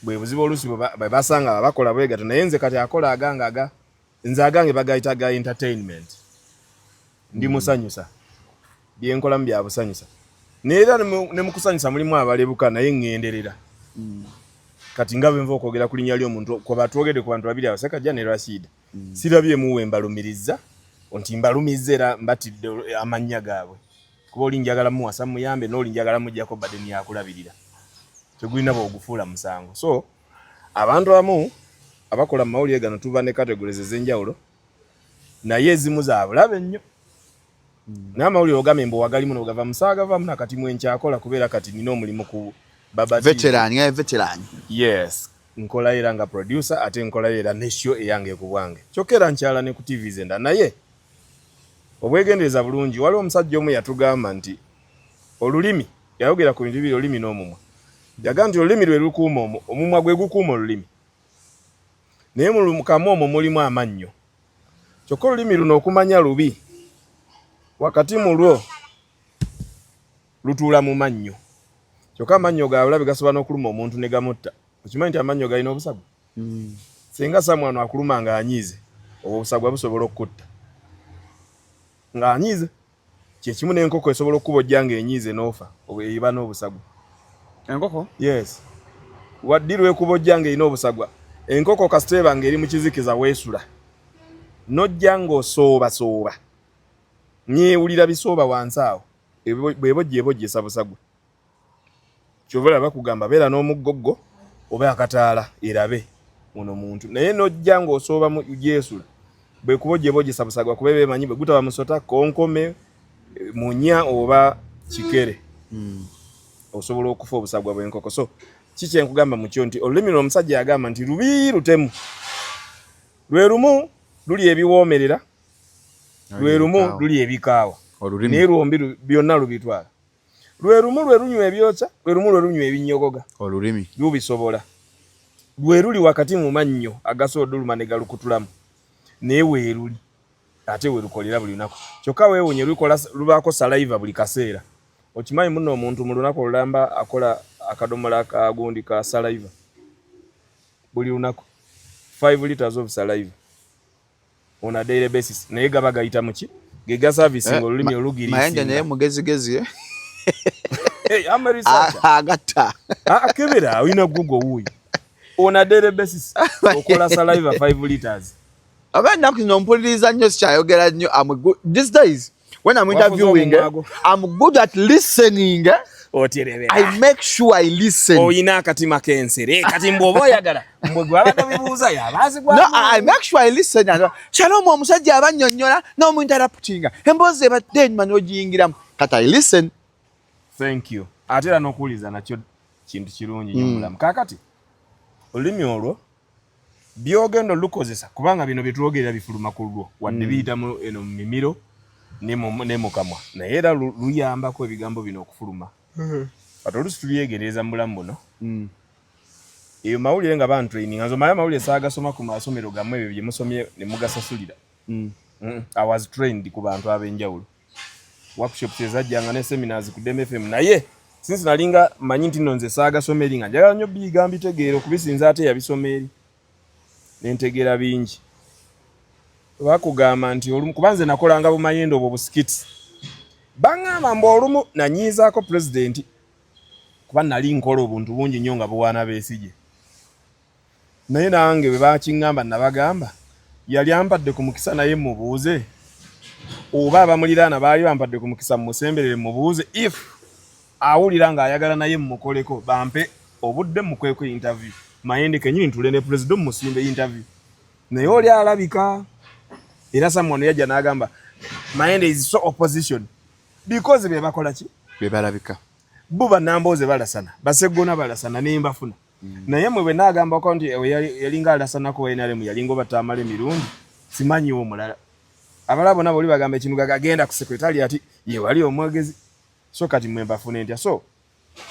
bwe buzibu oluusi bwe basanga bakola bwe gato naye nze kati akola agange nze agange bagayita ga entertainment ndi musanyusa byenkolamu bya busanyusa neera ne mu kusanyusa mulimu abalebuka naye ŋŋenderera kati nga bwe nva okwogera ku linnya ly'omuntu kuba twogedde ku bantu babiri Sekajja ne Rashid sirabyemu we mbalumiriza nti mbalumizza era mbatidde amannya gaabwe kuba oli njagala muwasa muyambe n'oli njagala mujjako badde niyakulabirira tegulina bw'ogufuula musango so abantu abamu abakola mu mawulire gano tuva ne categories ez'enjawulo naye ezimu za bulabe nnyo n'amawulire ogambe mbu wagalimu n'ogava musaagavamu nakati mwenkyakola kubeera kati nina omulimu ku veteran yes nkola era nga producer ate nkola era ne show eyange ku bwange kyokera nkyala ne ku TV zenda naye obwegendereza bulungi waliwo omusajja omu yatugamba nti olulimi yayogera ku bintu bibiri olulimi n'omumwa yaga nti olulimi lwe lukuuma omumwa gwe gukuuma olulimi naye mu kamwa omwo mulimu amannyo kyokka olulimi luno okumanya lubi wakati mu lwo lutuula mu mannyo kyokka amannyo ga bulabe gasobola n'okuluma omuntu ne gamutta okimanyi nti amannyo galina obusagwa singa samwano akuluma ng'anyiize obwo obusagwa busobola okukutta ng'anyiize kyekimu n'enkoko esobola okukubojja ng'enyiize n'ofa eba n'obusagwa enkoko yes waddi lwekubojja ng'erina obusagwa enkoko kasiteeba ng'eri mu kizikiza weesula nojja ng'osooba nyewulira bisooba wansi awo bwebojja ebojjesa busagwa kyova bakugamba beera n'omugoggo oba akataala erabe muno muntu naye nojja ng'osooba mu yeesula bwe kubojja ebojjesa busagwa kuba beemanyi bwe gutaba musota konkome munya oba kikere osobola okufa obusagwa bw'enkoko so kiki enkugamba mu kyo nti olulimi omusajja yagamba nti lubi lutemu lwe lumu luli ebiwoomerera lwe lumu luli ebikaawa naye lwombi byonna lubitwala lwe lumu lwe lunywa ebyokya lwe lumu lwe lunywa ebinyogoga olulimi lubisobola lwe luli wakati mu mannyo agasobola oluma ne galukutulamu naye weeruli ate weerukolera buli lunaku kyokka weewunye lubaako saliva buli kaseera okimanyi muno omuntu mu lunaku olulamba akola akadomola kagundi ka saliva buli lunaku 5 liters of saliva on a daily basis naye gaba gayita muki gega servicing olulimi olugirisinga mayanja naye mugezigezi agata akebera alina Google wuyo on a daily basis okola saliva 5 liters abana kunompuliriza nnyo sikyayogera nnyo these days when I'm interviewing I'm good at listening I make sure I listen oyina akatima kensere kati mbobo oyagala mbwe gwabadde bibuuza yabazi gwa no I make sure I listen Shalom omusajja abannyonnyola n'omuinterruptinga emboozi ebadde enyuma n'ogiyingiramu kati I listen thank you ate era n'okuwuliza nakyo kintu kirungi nnyo mulamu kaakati olulimi olwo byogenda olukozesa kubanga bino byetwogerera bifuluma ku lwo wadde biyitamu eno mu mimiro ne mu kamwa naye era luyambako ebigambo bino okufuluma kati oluusi tulyegereza mu bulamu buno eyo mawulire nga bantraining nzo maya mawulire saagasoma ku masomero gammwe ebyo bye musomye ne mugasasulira I was trained ku bantu ab'enjawulo workshops ezajjanga ne seminars ku DMFM naye since nalinga manyi nti nno nze saaga someri nga njagala nnyo biyiga mbitegeera okubisinza ate yabisomeri nentegeera bingi bakugamba nti olumu kuba nze nakolanga bumayendo obwo busikiti baŋŋamba mbu olumu nanyiizaako pulezidenti kuba nali nkola obuntu bungi nnyo nga buwaana Besigye naye nange bwe bakiŋŋamba nabagamba yali ampadde ku mukisa naye mubuuze oba abamuliraana baali bampadde ku mukisa mumusemberere mubuuze if awulira ng'ayagala naye mumukoleko bampe obudde mukweko interview Mayende kenyini ntule ne president musimbe interview naye oli alabika era someone yajja n'agamba Mayende is so opposition because be bakola ki be balabika buba namboze balasana basegona balasana ne mbafuna naye mwe bwe n'agamba ko nti yalinga alasana ko wenale mu yalingo batamale mirundi simanyi wo mulala abalabo nabo oli bagamba ekintu gagenda ku secretary ati ye wali omwogezi so kati mwe mbafuna entya so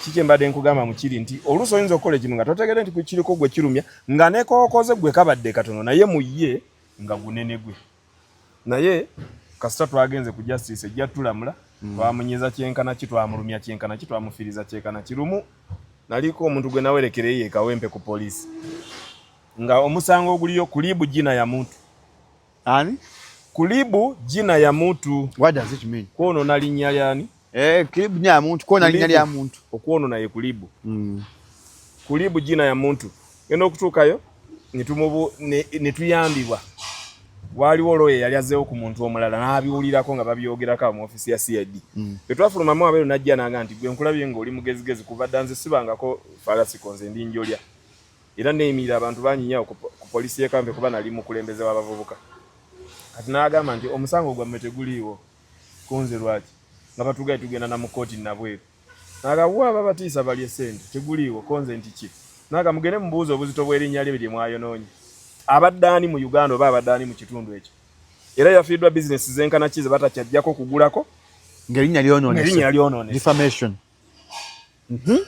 kike mbadde nkugamba mu kiri nti oluso oyinza okukola ekintu nga totegere nti kukiriko gwe kirumya nga nekookoze gwe kabadde katono naye mu ye nga gunene gwe naye kasita twagenze ku justice ejja tulamula twamunyiza kyenkana kitwamulumya kyenkana kitwamufiriza kyekana kirumu naliko omuntu gwe nawerekere ye kawempe ku police nga omusango oguliyo kulibu jina ya muntu ani kulibu jina ya muntu what does it mean kono nalinnya lyani kulibu jina ya muntu kona linya lya muntu okwono naye kulibu kulibu jina ya muntu ngeno okutuukayo netuyambibwa waliwo loye yali azeewo ku muntu omulala n'abiwulirako nga babyogerako mu ofisi ya CID petwafulumamu abeero najja nanga nti gwe nkulabye ng'oli mugezigezi kuva ddanze sibangako falasiko nze ndi njolya era neeyimirira abantu banyinyaawo ku polisi y'ekambe kuba nali mukulembeze w'abavubuka kati n'agamba nti omusango gwamme teguliiwo kunze lwaki nga batugaye tugenda na mu kooti nabweru n'agawa ababatiisa balye ssente teguliiwo konze nti ki naga mugende mubuuza obuzito bw'erinnya lye mwayonoonye abaddaani mu Uganda oba abaddaani mu kitundu ekyo era yafiiddwa bizinesi zenkana kize batakyajjako kugulako ng'erinnya lyonoonese defamation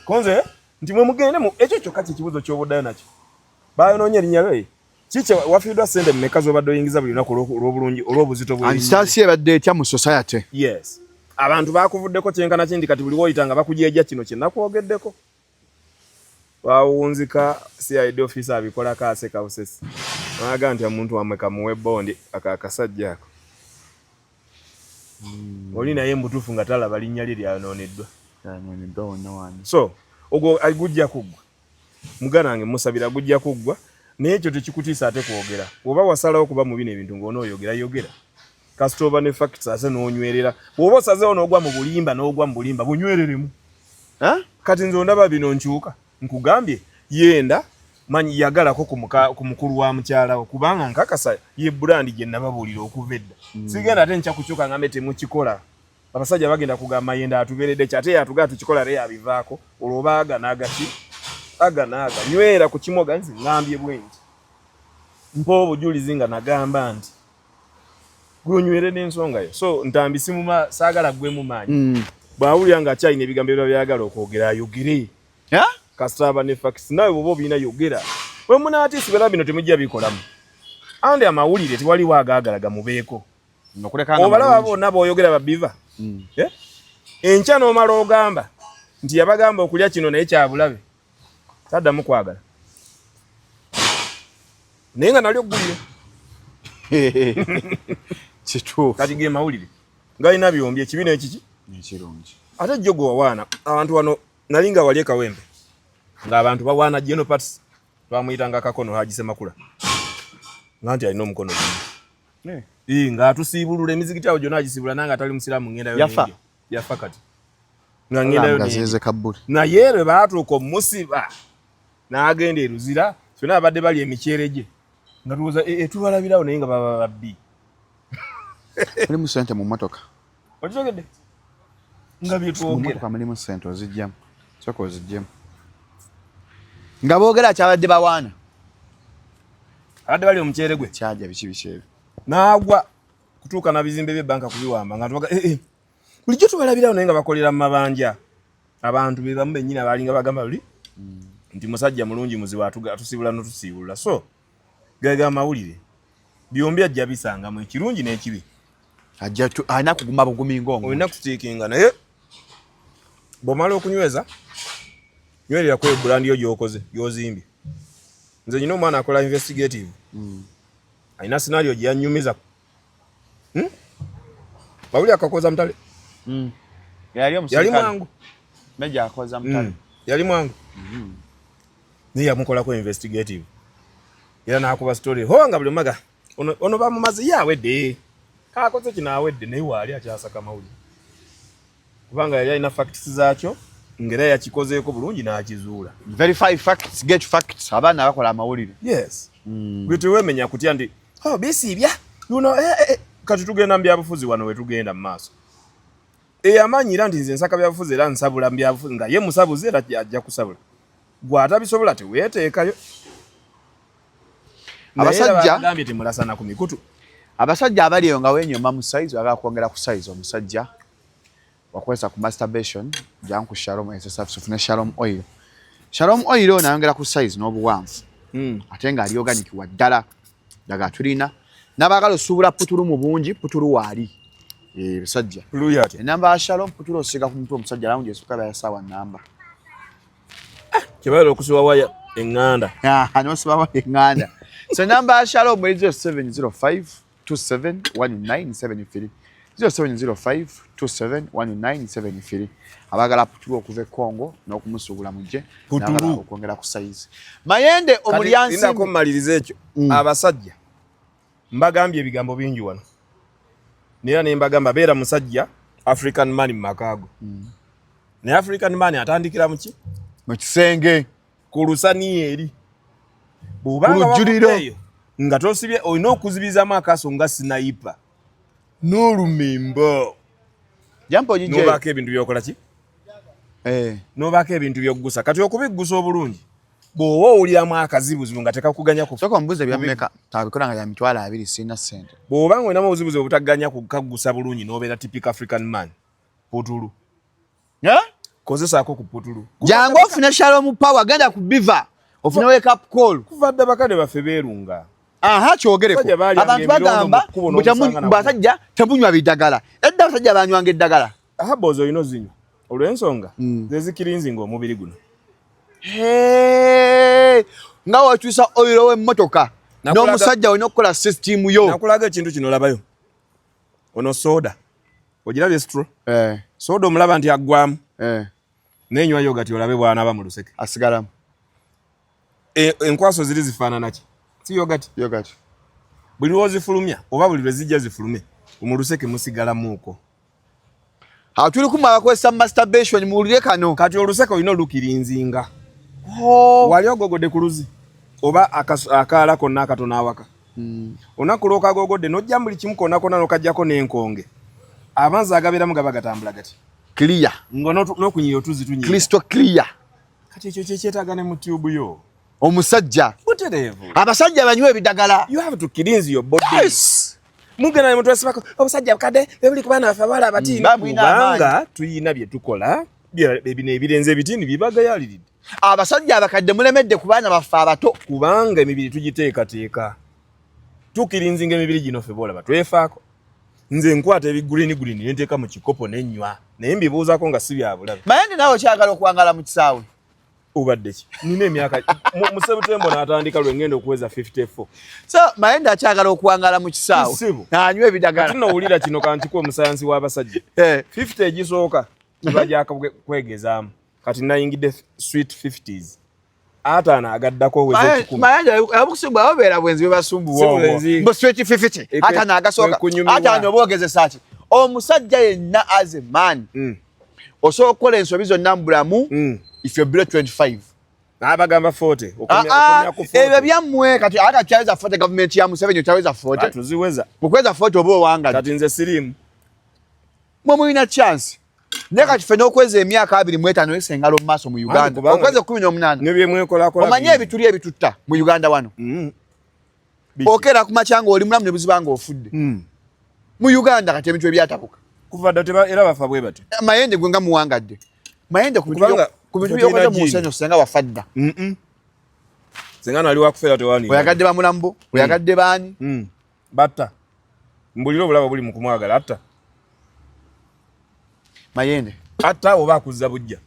konze nti mwe mugende mu ekyo kyokka kibuzo ky'obuddayo nakyo bayonoonye erinnya lye kiki wafiiddwa ssente mmeka z'obadde oyingiza buli lunaku olw'obulungi olw'obuzito bw'erinnya ebadde etya mu society yes abantu bakuvuddeko kyenkana kindi kati buli woyita nga bakujeja kino kye nakwogeddeko wawunzika CID officer abikola kaase kausesi naga nti omuntu wamwe kamuwe bondi akakasajja ako oli naye mbutufu nga talaba linnya lye lyayononeddwa so ogwo agujja kuggwa muganange musabira gujja kuggwa naye ekyo tekikutiisa ate kwogera oba wasalawo kuba mu bino ebintu ng'onooyogera kasita oba ne facts ate n'onywerera bw'oba osazeewo n'ogwa mu bulimba bunywereremu kati nze ondaba bino nkyuka nkugambye yenda manyi yagalako ku mukulu wa mukyalawo kubanga nkakasa ye brand gye nababuulira okuva edda sigenda ate nkya kukyuka ngambe temukikola abasajja bagenda kugamba yenda atubeeredde kyate yatugaa tukikola re yabivaako olwoba aganaaga nywera ku kimoga nzi ngambye bwengi mpa obujulizi nga nagamba nti gwonywere n'ensonga yo so ntambisi saagala gwe mu maanyi bwawulira nga akyalina ebigambo ebyo byagala okwogera ayogere kasitaba ne facts nawe bwoba obiina yogera bwe munaatiisi bera bino temujja bikolamu andi amawulire tewaliwo agaagalaga mubeeko obalaba bonna b'oyogera babiva enkya n'omala ogamba nti yabagamba okulya kino naye kyabulabe taddamu kwagala naye nga nali oggulire kituufu kati ge mawulire galina byombi ekibi n'ekiki ekirungi ate jjo gwe wawaana abantu wano nali nga wali ekawembe ng'abantu bawaana General Party twamuyitanga Kakono Haji Semakula nga nti alina omukono ng'atusiibulula emizikiti awo gyonna agisiibula nanga atali musiraamu ngendayo yafa kati nga ngendayo naye lwe baatuuka omusiba n'agenda eruzira kyonna abadde bali emikyere gye nga tuwoza tubalabirawo naye nga baba babbi mulimu ssente mu mmotoka okitegedde nga byetwogera mulimu ssente ozijjamu soka ozijjemu nga boogera kyabadde bawaana abadde bali omukyere gwe kyaja biki ebyo n'agwa kutuuka na bizimbe by'ebbanka kubiwamba nga tubaga bulijjo tubalabirawo naye nga bakolera mu mabanja abantu be bamu bennyini abalinga bagamba luli nti musajja mulungi muzibu atusiibula n'otusiibulula so gaga amawulire byombi ajja bisangamu ekirungi n'ekibi alina kuguma bugumi ng'omuntu olina kuteekinga naye Bomala okunyweza nywerera ku brand yo gyokoze yozimbye. Nze nyino mwana akola investigative. Aina scenario gye yanyumiza. Bawuli akakoza mtale. Yali mwangu. Meja akoza mtale. Yali mwangu. Niye amukola ko investigative. Era nakuba story. Ho nga buli maga. Ono bamumazi yawedde. Kakoze kinawedde naye wali akyasaka mawuli. Kubanga yali ina facts zaakyo ngera yakikozeeko bulungi n'akizuula. Verify facts, get facts. Abaana bakola amawulire. Yes. Bitu wemenya kutya ndi bisibya. You know kati tugenda mbyabufuzi wano we tugenda mu maaso. Amanyira nti nze nsaka byabufuzi era nsabula mbyabufuzi nga ye musabuze era ajja kusabula. Gwatabisobola teweeteekayo. Abasajja gambye temulasana ku mikutu. Abasajja abali eyo nga wenyoma mu size aga kwongera ku size omusajja wakwesa ku masturbation janku Shalom SSF fune Shalom oil. Shalom oil naongera ku size n'obuwanvu. Ate nga ali organic wa ddala daga tulina nabagalo subula putulu mu bungi putulu wali bisajja luyate namba ya Shalom putulu osiga ku mutwe omusajja lamu jesuka ya sawa namba kibalo okusiwa waya enganda ano siba waya enganda so namba ya Shalom is 0705 271973 0705 271973 abagala putulu okuve Kongo n'okumusugula mujje putulu okwongera ku size Mayende omulyansi ndako malirize ekyo abasajja mbagambye ebigambo bingi wano nera ne mbagamba beera musajja African man makago ne African man atandikira muki mu kisenge ku lusani eri bubanga wakujuliro nga tosibye olina okuzibiza makaso nga sniper n'olumembo jampo jije nobaka ebintu byokola ki nobaka ebintu byokugusa kati okubigusa obulungi bwowa olyamu akazibuzibu nga tekakuganya ku soko mbuze byameka tabikola nga ya mitwala 2 sina sente bwobanga olinamu obuzibuzibu obutaganya kukagusa bulungi nobeera typical African man putulu kozesaako ku putulu jangu ofune Shalom power genda ku biva ofune wake up call kuva dda bakade baffe beerunga kyogereko abantu bagamba basajja tebunywa bidagala edda basajja banywanga eddagala bozo olina ozinywa olw'ensonga zezikirinzinga omubiri guno nga wakyusa oil w'emmotoka n'omusajja olina okukola system yo nakulaga ekintu kino olabayo ono soda ogirabye straw soda omulaba nti aggwamu nenywa yogati olabe bw'anaaba mu luseke asigalamu enkwaso ziri zifaanana ki si yogati buli lwozifulumya oba buli lwe zijja zifulume mu luseke musigalamuuko tuli kumala kwesa masturbation muwulire kano kati oluseke olina olukirinzinga wali ogogodde ku luzi oba akaala konna akatono awaka onakulo okagogodde n'ojja buli kimu konna konna n'okajjako n'enkonge amazzi agabeeramu gaba gatambula gati clear nga n'okunyiira otuzi tunyiira crystal clear kati ekyo kyekyetaaga ne mu tube yo omusajja butereevu abasajja banywa ebidagala you have to cleanse your body mugenda ne mutwese bako obusajja bukadde bebuli ku baana baffe abawala abatiini kubanga tuyina bye tukola bino ebirenze ebitiini bibagayaliridde abasajja abakadde mulemedde ku baana baffe abato kubanga emibiri tugiteekateeka tukirinzinga emibiri gino ffe boolaba twefaako nze nkwata ebiguliini ne nteeka mu kikopo n'ennywa naye mbibuuzako nga si bya bulabe Mayende naawe kyagala okuwangala mu kisaawe obadde ki nina emyaka mu September n'atandika lwe ngenda okuweza 54 so Mayende akyagala okuwangala mu kisaawe anywa ebidagala tinowulira kino kantikuwa omusayansi w'abasajja 50 egisooka kibajja kwegezaamu kati nayingidde sweet 50s ataana agaddako oweze 10 Mayende abukusibwa obeera bwenzi bebasumbuwa mbu sweet 50 ataana agasooka ataana oba ogezesa ki omusajja yenna as a man osobola okukola ensobi zonna mu bulamu if you're below 25 abagamba 40 okomya ku 40 ebyo byammwe kati ata kyaweza 40 government ya Museveni kyaweza 40 tuziweza mukweza 40 oba owanga kati nze sirimu mwe mulina chance ne kati ffe n'okweza emyaka 25 esengalo mu maaso mu Uganda okweza 18 nebye mwekolakola omanye ebituli ebitutta mu Uganda wano okera ku makyanga oli mulamu ne buzibanga ofudde mu Uganda kati ebintu ebyatabuka kuva dda era bafa bwe bati Mayende gwe nga muwangadde Mayende ku bintu byokoze mu nsenyo senga wafadda senga nali wakufera tewani oyagadde bamulambo oyagadde baani batta mbuliro obulabo buli mu kumwagala atta Mayende Ata oba kuzza bujja.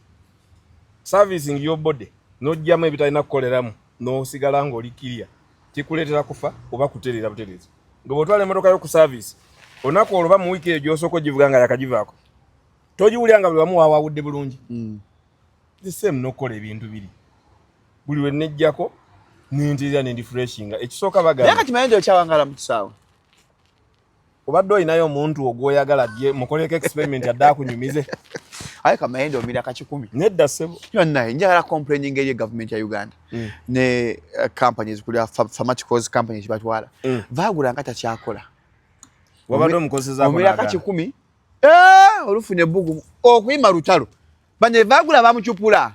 Servicing your body n'ojjamu ebitalina kukoleramu n'osigala ng'olikiria kikuleetera kufa oba kutereera butereezi. Nga bw'otwala emmotoka yo ku service olunaku olwo oba mu wiiki eyo gy'osooka ogivuga nga yakagivaako togiwulira nga buli wamu waawawudde bulungi. The same n'okukola ebintu biri buli we nejjako ninteera nendifreshinga ekisooka bagamba naye kati mayende okyawangala mu kisaawe obadde olinayo omuntu ogwoyagala gye mukoleko experiment adde akunyumize. aye kamayende omira kachikumi nedda ssebo yonna njagala complaining eri government ya Uganda ne companies kuli pharmaceuticals companies batwala bagula nga takyakola wabadde omukozesa omira kachikumi olufune bugu okuyima lutalo bane bagula bamuchupula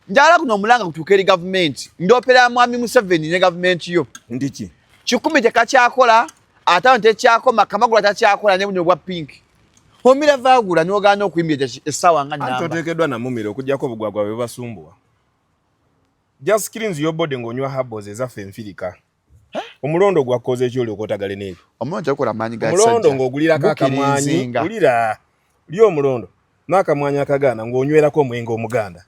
njagala kuno omulanga kutuuka eri government ndopera mwami Museveni ne government yo ndiki kikumi tekakyakola ate tekyakoma kamagula takyakola ne buno bwa pink omira vagula n'ogaana okuyimbira essaawa nga namba toteekeddwa na mumira okuggyako obugwagwa bwe basumbuwa just cleanse your body ng'onywa herbals ezaffe enfirika omulondo gwakoze ekyo olyokotagale n'ebyo omulondo tegukola maanyi ga omulondo ng'ogulirako akamwanyi ulira lyo omulondo n'akamwanyi akagaana ng'onywerako omwenge omuganda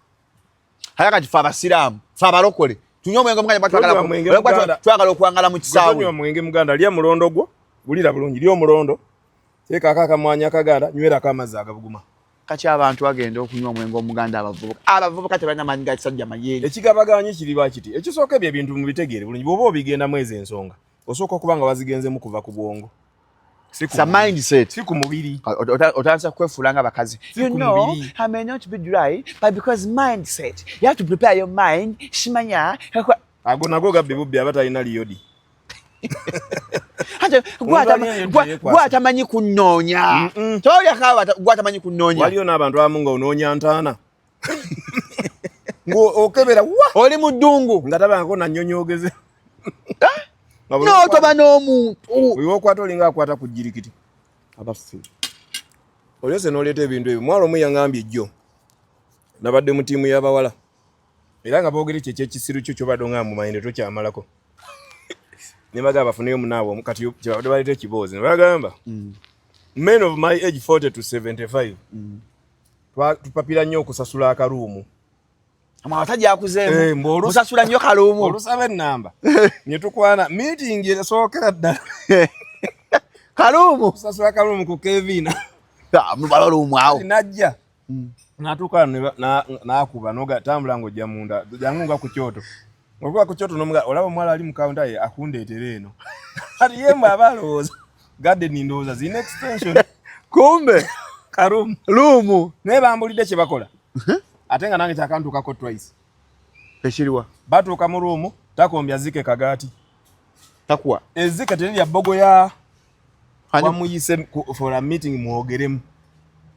haya kati fe abasiraamu fe abalokole tunywa omwenge omuganda twagala okwangala mu kisaawe tonywa omwenge muganda lya mulondo gwo gulira bulungi lyo omulondo teekako akamwanyi akagaana nywerako amazzi agabuguma kati abantu bagenda okunywa omwenge omuganda abavubuka tebalina maanyi ga kisajja mayeri ekigabaganye kiriba kiti ekisooka ebyo ebintu mubitegeere bulungi bw'oba obigenda mwezi ensonga osooka okuba nga wazigenzemu kuva ku bwongo sa mindset si ku mubiri otandisa kwefuula nga bakazi you know I may not be dry but because mindset you have to prepare your mind shimanya ago nago gabbe bubbi abatalina liyodi gwatamanyi kunoonya tolyakaaba gwatamanyi kunoonya waliyo n'abantu abamu nga onoonya ntaana ng'okebera wa oli mu ddungu nga tabangako nannyonyoogeze n'otoba n'omuntu wewokwata olinga akwata ku jjirikiti abaffe olyose n'oleeta ebintu ebyo mwala omu yaŋambye jjo nabadde mu ttiimu y'abawala era nga boogere kyekyekissiru kyo kyobadde oŋamba mu mayinde tokyamalako ne bagamba bafuneyo munaawe kati kyebadde baleeta ekiboozi ne bagamba men of my age 40 to 75 tupapira nnyo okusasula akaruumu amawata akuzeemu musasula nnyo kaluumu olusaba ennamba ne tukwana meeting esookera ddala kaluumu kusasula kaluumu ku Kevin mubala oluumu awo najja n'atuuka n'akuba n'ogatambula ng'ojja munda jangu nga ku kyoto okuba ku kyoto n'omuga olaba omwala ali mu kawunta ye akundeetera eno ati ye mwe aba alowooza garden ndowooza zina extension kumbe kaluumu luumu naye bambulidde kye bakola ate nga nange kyakantuukako twice ekiriwa batuuka mu luumu takombya zike kagaati takuwa ezzike terirya bbogoya wamuyise for a meeting mwogeremu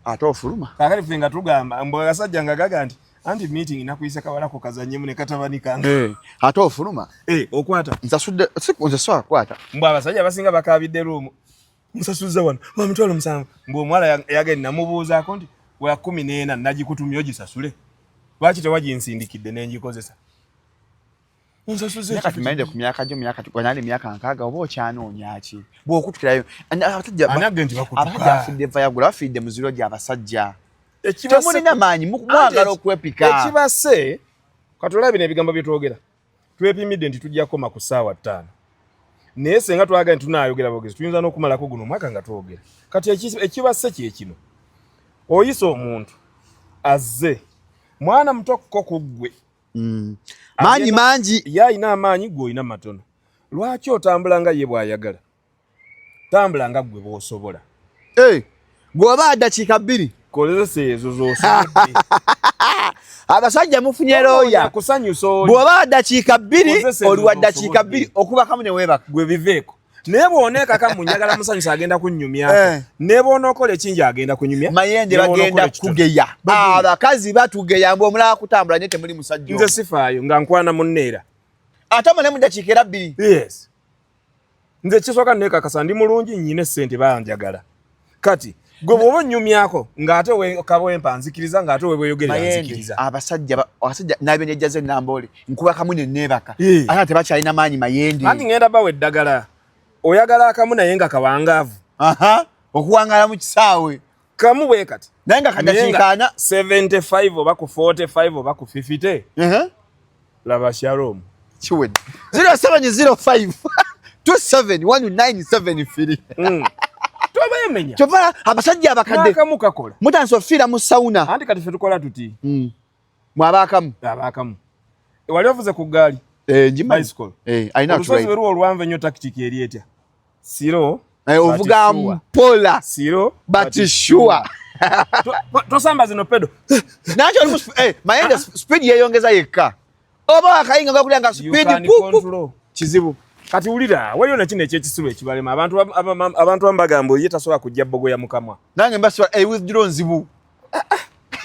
ate ofuluma kakati ffe nga tugamba mbwe abasajja nga gaga nti anti meeting nakuyise kawalako kazanyemu ne katabani kange ate ofuluma okwata nsasudde nze sobola kukwata mbwe abasajja basinga bakaabidde luumu musasuzza wano mitwalo 7 mbwe omuwala yagenda namubuuzaako nti wa 14 nagikutumya ogisasule lwaki tewaginsindikidde nengikozesa nsasuze kati mayinde ku myaka gyo myaka gwanali myaka 6 oba okyanoonya ki bw'okutukirayo abasajja afidde vayagula bafidde muziro gy'abasajja temulina maanyi mwagala okwepika ekibase katulabi n'ebigambo bye twogera twepimidde nti tujja koma ku ssaawa 5 naye senga twagala nti tunaayogera bogezi tuyinza n'okumalako guno omwaka nga twogera kati ekibase kye kino oyisa omuntu azze mwana mutokko ku ggwe maanyi mangi ye alina amaanyi gwe olina matono lwaki otambula nga ye bw'ayagala tambula nga ggwe bw'osobola bw'oba dakiika 2 kozesa ezo z'osobodde abasajja mufunye looya bw'oba dakiika 2 oli wa dakiika 2 okubakamu ne weebaka gwe biveeko naye bw'oneekaka mu njagala musanyusa agenda kunnyumyako ne bw'onookola ekingi agenda kunyumya mayende bagenda kugeya abakazi batugeya mbwe omulala kutambula naye temuli musajja nze sifaayo nga nkwana munneera ate mune mu dakiika 2 yes nze kisooka neekakasa ndi mulungi nnyina essente banjagala kati gwe bw'oba onnyumyako ng'ate kabwempa nzikiriza ng'ate webweyogerera nzikiriza abasajja n'abenejja z'ennamboole nkuba kamu ne neebaka ate tebakyalina maanyi mayende anti ngenda bawa eddagala oyagala akamu naye nga kawangaavu okuwangala mu kisaawe kamu bwe kati Nenga kadakikana 75 oba ku 45 oba ku 50 laba Shalom chiwed 0705 271973 tobayemenya Chovala abasajja abakadde kamu kakola mutanso fira mu sauna anti kati fe tukola tuti mwabakamu abakamu wali ovuze ku gaali njima bicycle aina olusozi weruwo olwanve nnyo tactic eri etya siro ovuga mpola siro but sure tosamba zino pedo nacho mayende speed yeyongeza yekka oba akayinga ngakulanga speed kizibu kati ulira waliyo nakino ekyekisiru ekibalema abantu ambagambo ye tasobola kujja bbogo ya mukamwa nange mbaswa withdraw nzibu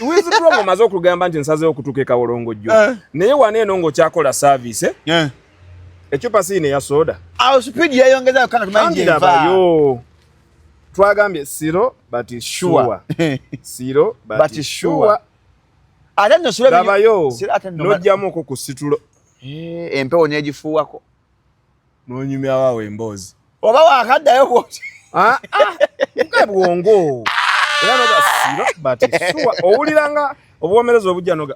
withdraw ngomaze okugamba nti nsazeewo okutuuka ekawolongojjo naye waneeno ng'okyakola service ecupa siine ya soda awo speed yeyongeza kana tumanjirabayo twagambye siro but sure siro but sure ate nno sulabayo n'ojjamu okwo ku situlo empewo n'egifuuwako n'onyumya waawo emboozi oba wakaddayo bwoti nga bwongo era noga siro but sure owuliranga obuwomereza obujja noga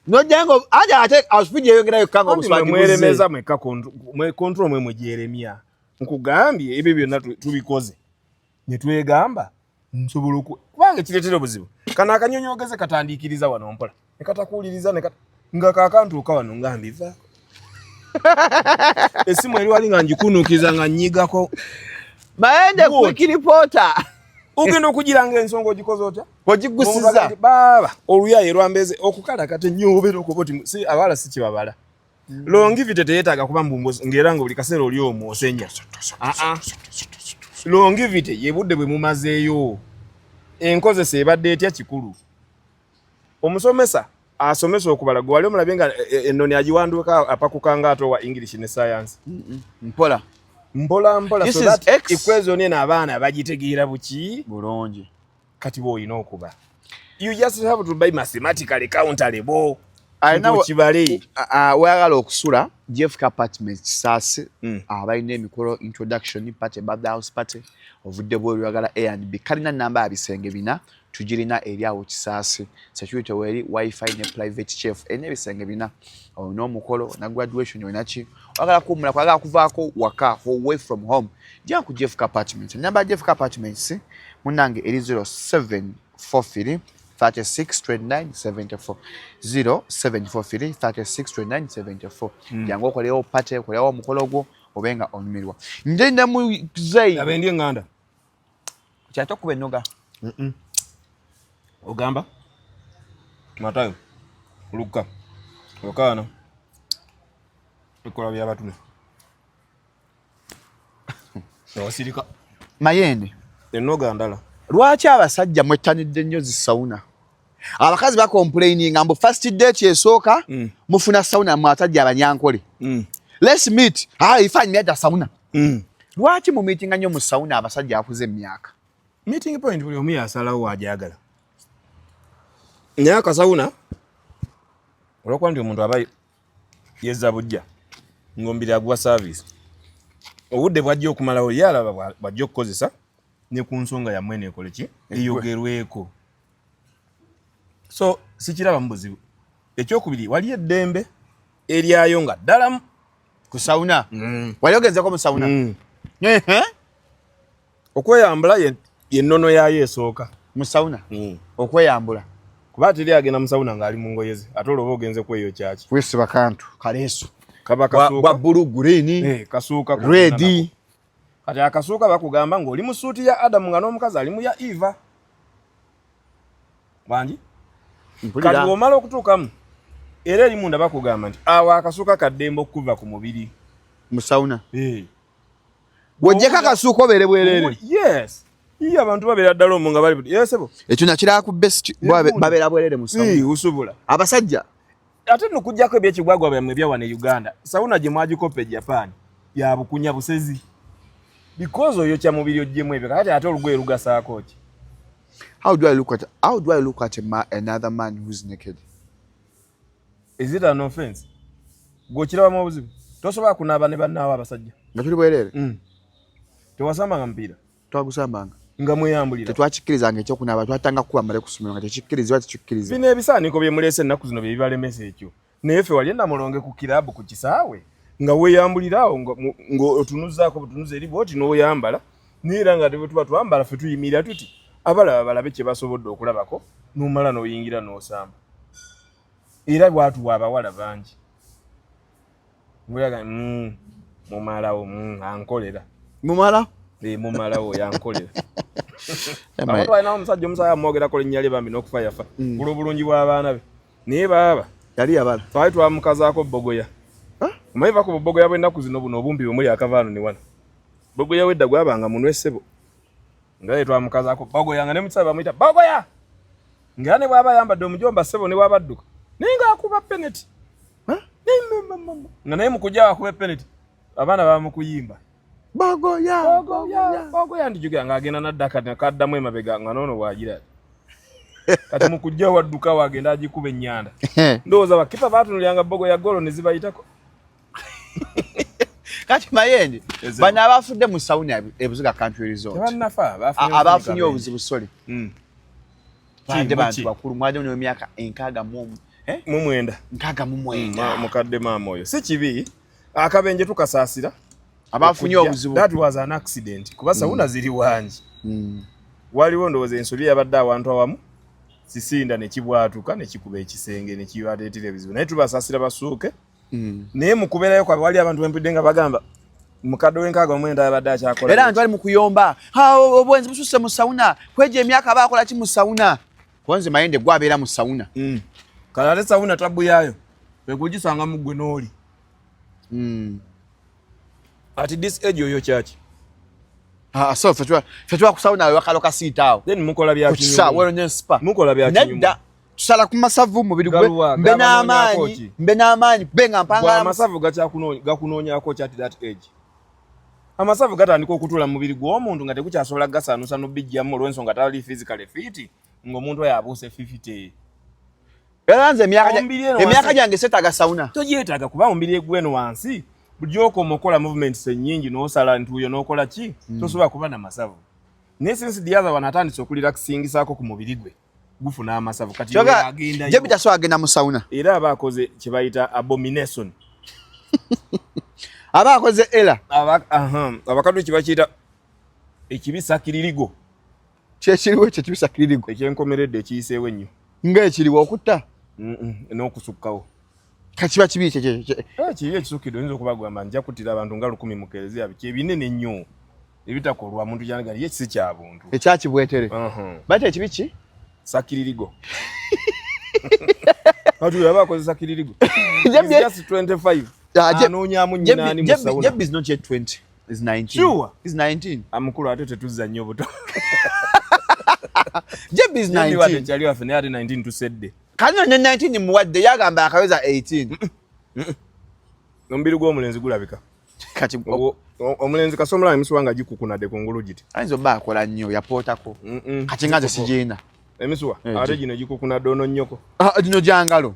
nojjango aja ate speed yeyongerayo kanga obuswagi mweremeza mwekka control mwe mujeremya nkugambye ebyo byonna tubikoze ne twegamba nsobola kubanga kireetera obuzibu kana akanyonyogeze katandikiriza wano mpola ne katakuuliriza nga kakantuuka wano ngambivaako esimu eri wali nga njikunuukiza nga nnyigako mayende quick reporter ugenda okugiranga ensonga ogikoze otya ogigusiza baaba oluyaye lwambeze okukala kate nnyo obeera okuba oti si abala si kibabala longivity teyeetaaga kuba mbumbozi ng'era nga buli kaseera oli omwosenya longivity ye budde bwe mumazeeyo enkozesa ebadde etya kikulu omusomesa asomesa okubala gwe wali omulabye nga ennoni agiwanduika apakukanga ate owa English ne science mpola so that equation eno abaana bagitegeera buki bulungi kati bw'olina okuba you just have to be mathematically countable kibale weyagala okusula Jeff Apartments Kisaasi abalina emikolo introduction party birthday house party ovudde bwe oyagala A&B kalina namba ya bisenge bina tugirina eri awo Kisaasi security weri wifi ne private chef ene bisenge bina ono omukolo na graduation onaki wagala kumula kwagala kuvaako waka away from home jja ku Jeff Apartments namba ya Jeff Apartments munange eri 0743 362974 0743 362974 jango kolewo pate kolewo mukolo gwo obenga onumirwa ndenda mu zai abendi nganda kyato kubenoga ogamba matayo luka okana ekola bya batune wasirika mayende enoga ndala lwaki abasajja mwettanidde nnyo zi sauna abakazi bakomplaining ambo first date esooka mufuna sauna mwatajja abanyankole let's meet ifanye meta sauna lwaki mu meeting nnyo mu sauna abasajja akuze emyaka meeting point buli omu yasalawo wajagala nyaka sauna olwokuba nti omuntu aba yezza bujja ngombira agwa service obudde bwajja okumalawo yalaba bwajja okukozesa ne ku nsonga ya mwene ekole ki eyogerweko so sikiraba mu buzibu ekyokubiri wali eddembe eryayo nga ddala ku sauna wali ogezeko mu sauna okweyambula yennono yayo esooka mu sauna okweyambula kuba teri agenda mu sauna ng'ali mu ngoye ze ate olwoba ogenze kweyo kyaki wesiba kantu kaleeso kaba kasuuka wa blue green kasuuka red kati akasuuka bakugamba ng'oli mu suuti ya Adamu nga n'omukazi ali mu ya Eva bangi kati bw'omala okutuukamu era eri munda bakugamba nti awo akasuuka kaddembe okuva ku mubiri mu sauna wojjeko akasuuka obeere bwereere yes iyo abantu babeera ddala omwo nga bali yesebo ekyo nakiraba ku best babeera bwereere mu sauna usobola abasajja ate nno kujjako ebyekigwagwa byamwe ebya wano e Uganda sauna gye mwagikopa e Japan ya bukunya busezi because oyo kya mubiri ojjemu ebyo kati ate olugoye lugasaako ki how do I look at another man who's naked? Is it an offense? Gokirabamu obuzibu tosobola kunaaba ne bannaawo abasajja nga tuli bwereere tewasambanga mupiira twagusambanga nga mweyambulira tetwakikirizanga ekyokunaaba twatanga kuwambale ku ssomero nga tekikkirizibwa tekikkiriza bino ebisaaniko bye muleese ennaku zino bye bibalemesa ekyo naye ffe wali Namulonge ku kiraabu ku kisaawe nga weeyambulirawo ng'otunuzaako butunuza eri bwoti n'oyambala neera nga bwe tuba twambala ffe tuyimirira tuti abalaba balabe kye basobodde okulabako n'omala n'oyingira n'osamba era bwatuwa abawala bangi mulaga mumalawo ankolera mumala mumalawo yankolera abantu balina omusajja omusaya amwogerako linnya lye bambi n'okufa yafa bula obulungi bw'abaana be naye baaba yali yabala twali twamukazaako bogoya omanyi vako bogoya bw'ennaku zino buno obumpi bwe muli akavaano ne wano bogoya wedda gwabanga munwe ssebo nga ye twamukazaako bogoya nga ne mukyala bamuyita bogoya ngera ne bw'aba ayambadde omujomba ssebo ne bw'abadduka naye ng'akuba peneti nga naye mu kujja akuba peneti abaana bamukuyimba bogoya ndijugira ng'agenda naddaka nakaddamu emabega nga noono bw'agira kati mu kujja wadduka wagenda agikuba ennyanda ndowooza bakipa baatunuliranga bogoya golo ne zibayitako kati Mayende bano abafudde mu sawuna ebuziga country resort abafunye obuzibu sole bande bantu bakulu mwade mu myaka 69 mukadde maama oyo si kibi akabenje tukasaasira abafunye obuzibu that was an accident kuba sawuna ziri wangi waliwo ndowooza ensobi yabadde awantu awamu sisinda ne kibwatuka ne kikuba ekisenge ne kibateetera ebizibu naye tubasaasira basuuke naye mu kubeerayo kwabwe wali abantu bempidde nga bagamba mukadde w'enkaaga yabadde akyakola era abantu bali mu kuyomba obwenzi bususse mu sawuna kweja emyaka baakola ki mu sawuna konze Mayende gwabeera mu sawuna kale ate sawuna tabu yaayo ekugisanga mu ggwe n'oli ati this age oyo kyaki so fetwa ku sawuna wakalo kasiitaawo then mukola bya kinyumu mukola bya kinyumu nedda tusala ku masavu mubiri gwe mbe n'amaanyi benga mpanga amasavu gakunoonyako kyati that age amasavu gatandika okutula mu mubiri gw'omuntu nga tekukyasobola gasaanusa n'obbijjamu olw'ensonga tali physically fit ng'omuntu oyo abuuse 50 era nze emyaka gyange setaaga sawuna togyetaaga kuba omubiri egweno wansi buli okoma okola movements ennyingi n'osala ntuuyo n'okola ki tosobola kuba na masavu naye since the other one atandise okulirakisingisaako ku mubiri gwe gufuna amasavu kati agenda je bitaso agenda mu sawuna era abakoze kye bayita abomination abakoze era abakadde kye bakiyita ekibisakiririgo kyekiriwo ekyo kibisakiririgo ekyenkomeredde ekiyiseewo ennyo ng'ekiriwo okutta n'okusukkawo kakiba kibi kiri ekisukkiddwa oyinza okubagamba nja kuttira abantu nga 10 mu kereziya kyebinene nnyo ebitakolwa muntu gyanagali ye kisi kya buntu ekyakibwetere bate ekibi ki sakiririgo atu yabakoze sakiririgo just 25 anoonyamu nnyinaani mu sawuna Jeb is not yet 20 is 19 sure is 19 amukulu ate tetuzza nnyo buto Jeb is 19 kyali waffe naye ate 19 tusedde kano ne 19 muwadde yagamba akaweza 18 omubiri gw'omulenzi gulabika kati omulenzi kasomula emisuwa nga gikukunadde ku ngulu giti ayinza obba akola nnyo yapootako kati nga nze sigenda emisuwa ate gino gikukunadde ono nnyoko gino gyangalo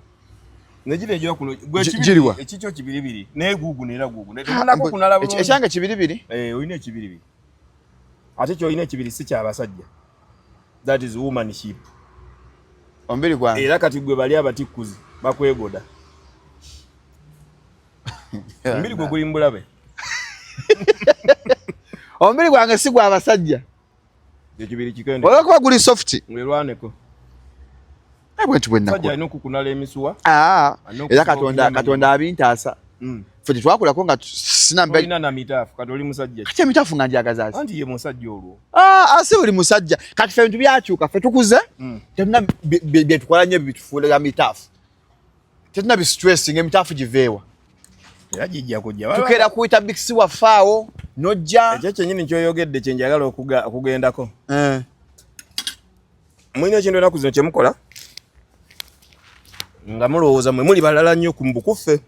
negino egyokuno giriwa ekikyo kibiribiri naye guuguno era guuguno tetunako kunala bulungi ekyange kibiribiri olina ekibiribiri ate kyolina ekibiri si kyabasajja that is womanship omubiri gwange era kati gwe bali abatikkuzi bakwegoda omubiri gwe guli mbulabe omubiri gwange si gwa abasajja ekibiri kikende olwokuba guli soft werwaneko bwentu bwennaku sajja alina okukunala emisuwa era katonda abintaasa ffe tetwakulako nga olina na mitaafu kati oli musajja kati emitaafu nga njagazaaki anti ye musajja olwo si buli musajja kati ffe bintu byakyuka ffe tukuze tetuna byetukola nnyo bitufuulira mitaafu tetuna bistressinga emitaafu giveewa era gijja kujja tukeera kuyita bikisi waffaawo nojja ekyo kyenyini kyoyogedde kye njagala okugendako mulina ekintu enaku zino kyemukola nga mulowooza mwe muli balala nnyo ku mbukuffe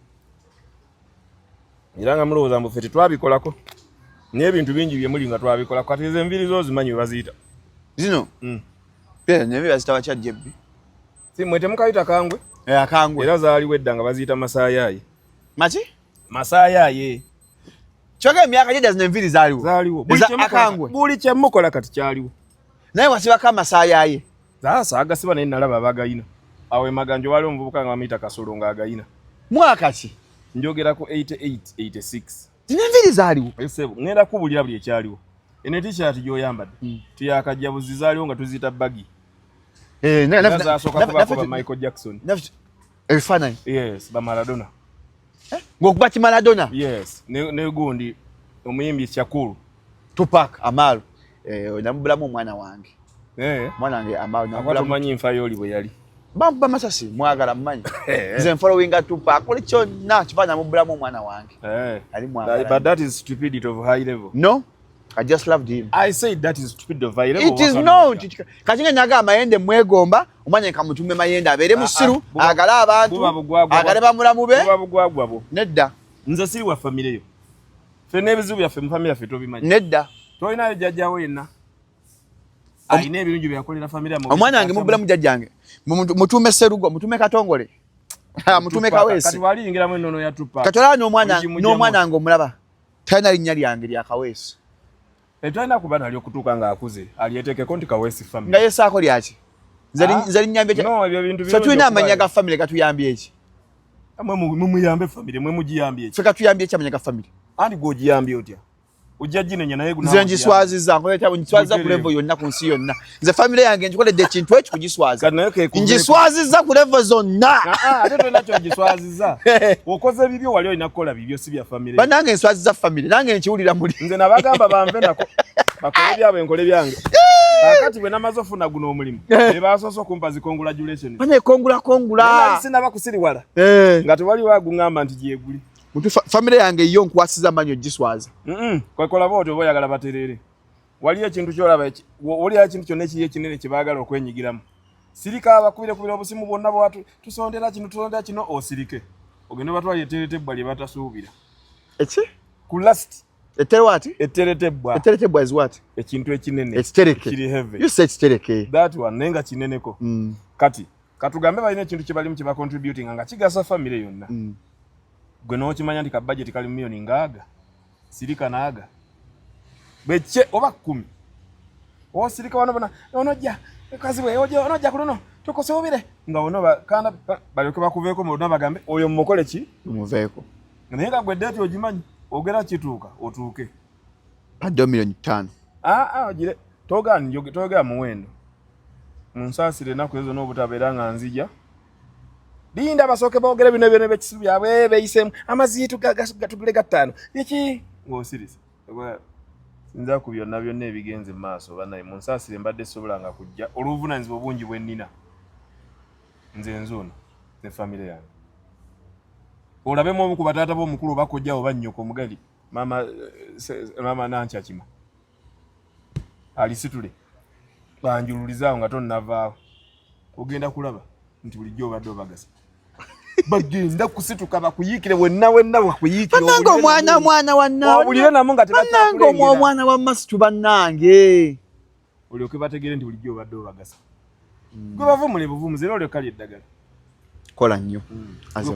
era nga mulowooza mbu ffe tetwabikolako naye ebintu bingi bye muli nga twabikolako kati ezo enviri zo zimanyi we baziyita zino enviri baziyita bakya jebbi si mwe temukayita kangwe akangwe era zaaliwo edda nga baziyita masaayaaye maki masaayaaye kyogera emyaka gyedda zino enviri zaaliwo buli kyemukola kati kyaliwo naye wasibako amasaya ye. Sasa agasiba naye nalaba abagayina. Awo emaganjo wali omuvubuka nga bamuyita Kasolo ng'agayina. Mwaka ki? Njogera ku 88, 86. Tinenviri zaaliwo. Esebo ngenda kubulira buli ekyaliwo. Ene t-shirt gy'oyambadde. Tuyakajjabuzi zaaliwo nga tuziyita bagi. Nafa Michael Jackson. Ebifaananyi. Yes, ba Maradona. Ng'okuba ki Maradona? Yes, ne gundi omuyimbi Shakuru. Tupac Amaru. Namubulamu omwana wange. Mwana wange Amaru. Akwatumanyi nfa yoli bwe yali. Bampa masasi mwagala mmanyi. Nze following Tupac kuli kyonna kiva namubulamu omwana wange. Ali mwagala. But that is stupidity of high level. No. I just loved him. I said that is stupid of high level. It is not. Kachinga nyaga mayende mwegomba umanye kamutume mayende abere musiru agala abantu agale bamulamu be bugwagwabo nedda nze siri wa family yo fe nebizibu yaffe mu family yaffe tobimanyi nedda toyina jjajjawo yenna ayina ebirungi byakolera family yamu omwana wange mubulamu jjajjange mutume Serugo mutume Katongole mutume Kawesi kati wali yingira mu ennono ya Tupac katola n'omwana wange omulaba tayina linnya lyange lya Kawesi etayina kuba nali okutuuka ng'akuze alyeteekeko nti Kawesi family nga yesaako lyaki nze linnyambye ki no ebyo bintu ffe tulina amanya ga family katuyambye eki muyambe family mwe mugiyambye eki ffe katuyambye ki amanya ga family andi gw'ogiyambye otya ojja ginenya naye nze ngiswaziza ngiswaziza ku level yonna ku nsi yonna nze family yange ngikoledde ekintu ekyo kugiswaza ngiswaziza ku level zonna ate tolina kyogiswaziza okoze bibyo wali olina kukola bibyo si bya family bannange nswaziza family nange nkiwulira muli nze nabagamba banve nako bakole byabwe nkole byange akati bwe namaze ofuna guno omulimu ebasoose okumpa zi congratulations bane kongula sinaba kusiriwala nga tewali waguŋŋamba nti gyeguli family yange yo nkwasiza manyo giswaza kwekola bootyo oba oyagala baterere waliyo ekintu kyolaba waliyo ekintu kyonna ekiri ekinene kye baagala okwenyigiramu sirika abakubire obusimu bwonna bwatu tusondera kino osirike ogende batwali etteretebbwa lye batasuubira eki ku last etteretebbwa is what ekintu ekinene ekitereke you said ekitereke that one nenga kineneko kati katugambe balina ekintu kye balimu kye bacontributing nga kigasa family yonna gwe n'okimanya nti ka budget kali million ngaaga sirika naaga beche oba 10 osirika wano bana onojja kazi we onojja kuno tukosobire nga wono bakana balyoke bakuveeko mu nabagambe oyo mukole ki muveeko naye nga gwe date ogimanyi ogera kituuka otuuke paddo million 5 ogire toga muwendo munsaasire naku ezo n'obutabeera nga nzija linda basooke boogere bino byonna byekisibu byabwe beyisemu amaziitu gatugule gatano iki ng'osirisa sinza ku byonna ebigenze mu maaso bannaye munsaasire mbadde sobolanga kujja olw'obuvunaanyizibwa obungi bwe nnina nze nzuuno ne famire yange olabemu omu ku bataata b'omukulu bakojjawo bannyoko omugali maama Nankyakima alisitule banjululizaawo nga tonnavaawo ogenda kulaba nti bulijjo obadde obagasa bagenda kusituka bakuyiikire wenna bakuyiikire bannange omwana wannawe obulire namu nga bannange omwana wa masitu bannange olyoke bategere nti bulijjo obadde obagasa gwe bavumule buvumuze era olyoka lyeddagala kola nnyo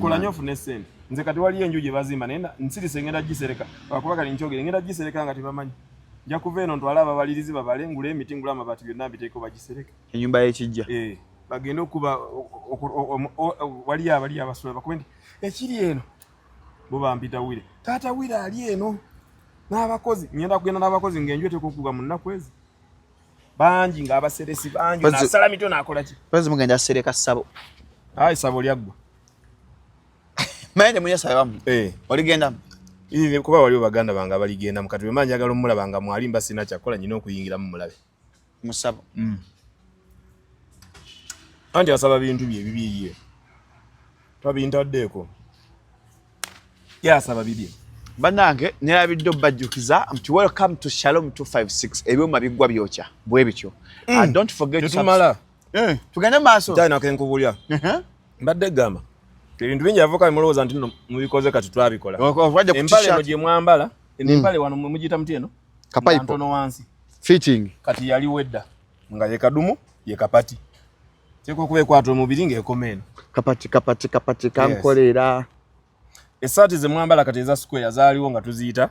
kola nnyo ofune ssente nze kati waliyo enju gye bazimba naye nsirise ngenda gisereka akuba kali nkyogere ngenda gisereka nga tebamanyi nja kuva eno ntwala ababalirizi babale ngula emiti ngula amabaati byonna mbiteeko bagisereka ennyumba y'ekijja bagenda okuba wali abasula bakuba nti ekiri eno bo bampita wire taata wire ali eno n'abakozi ngenda kugenda n'abakozi ng'enju eteeka okuga mu nnaku ezi bangi ng'abaseresi bangi nasala mito n'akola ki pezi mugenda sereka ssabo ayi ssabo lyaggwa mayende mulya ssabo bamu oligendamu kuba waliwo baganda bange abaligendamu kati bwe njagala omulaba nga mwalimba sina kyakola nyina okuyingiramu mulabe mu ssabo anti asaba bintu bye bibiye twabintaddeeko yasaba bibye bannange nerabidde obajjukiza nti welcome to Shalom 256 ebyuma biggwa byokya bwe bityo and don't forget tumala tugende maaso tayina kenkubulya mbadde gamba ebintu bingi avuka mulowooza nti nno mubikoze kati twabikola empale eno gye mwambala empale wano mugiyita muti eno ntono wansi fitting kati yali wedda nga ye kadumu ye kapati kyeko okuba ekwata omubiri ng'ekoma eno kapati kankolera essaati ze mwambala kati eza square zaaliwo nga tuziyita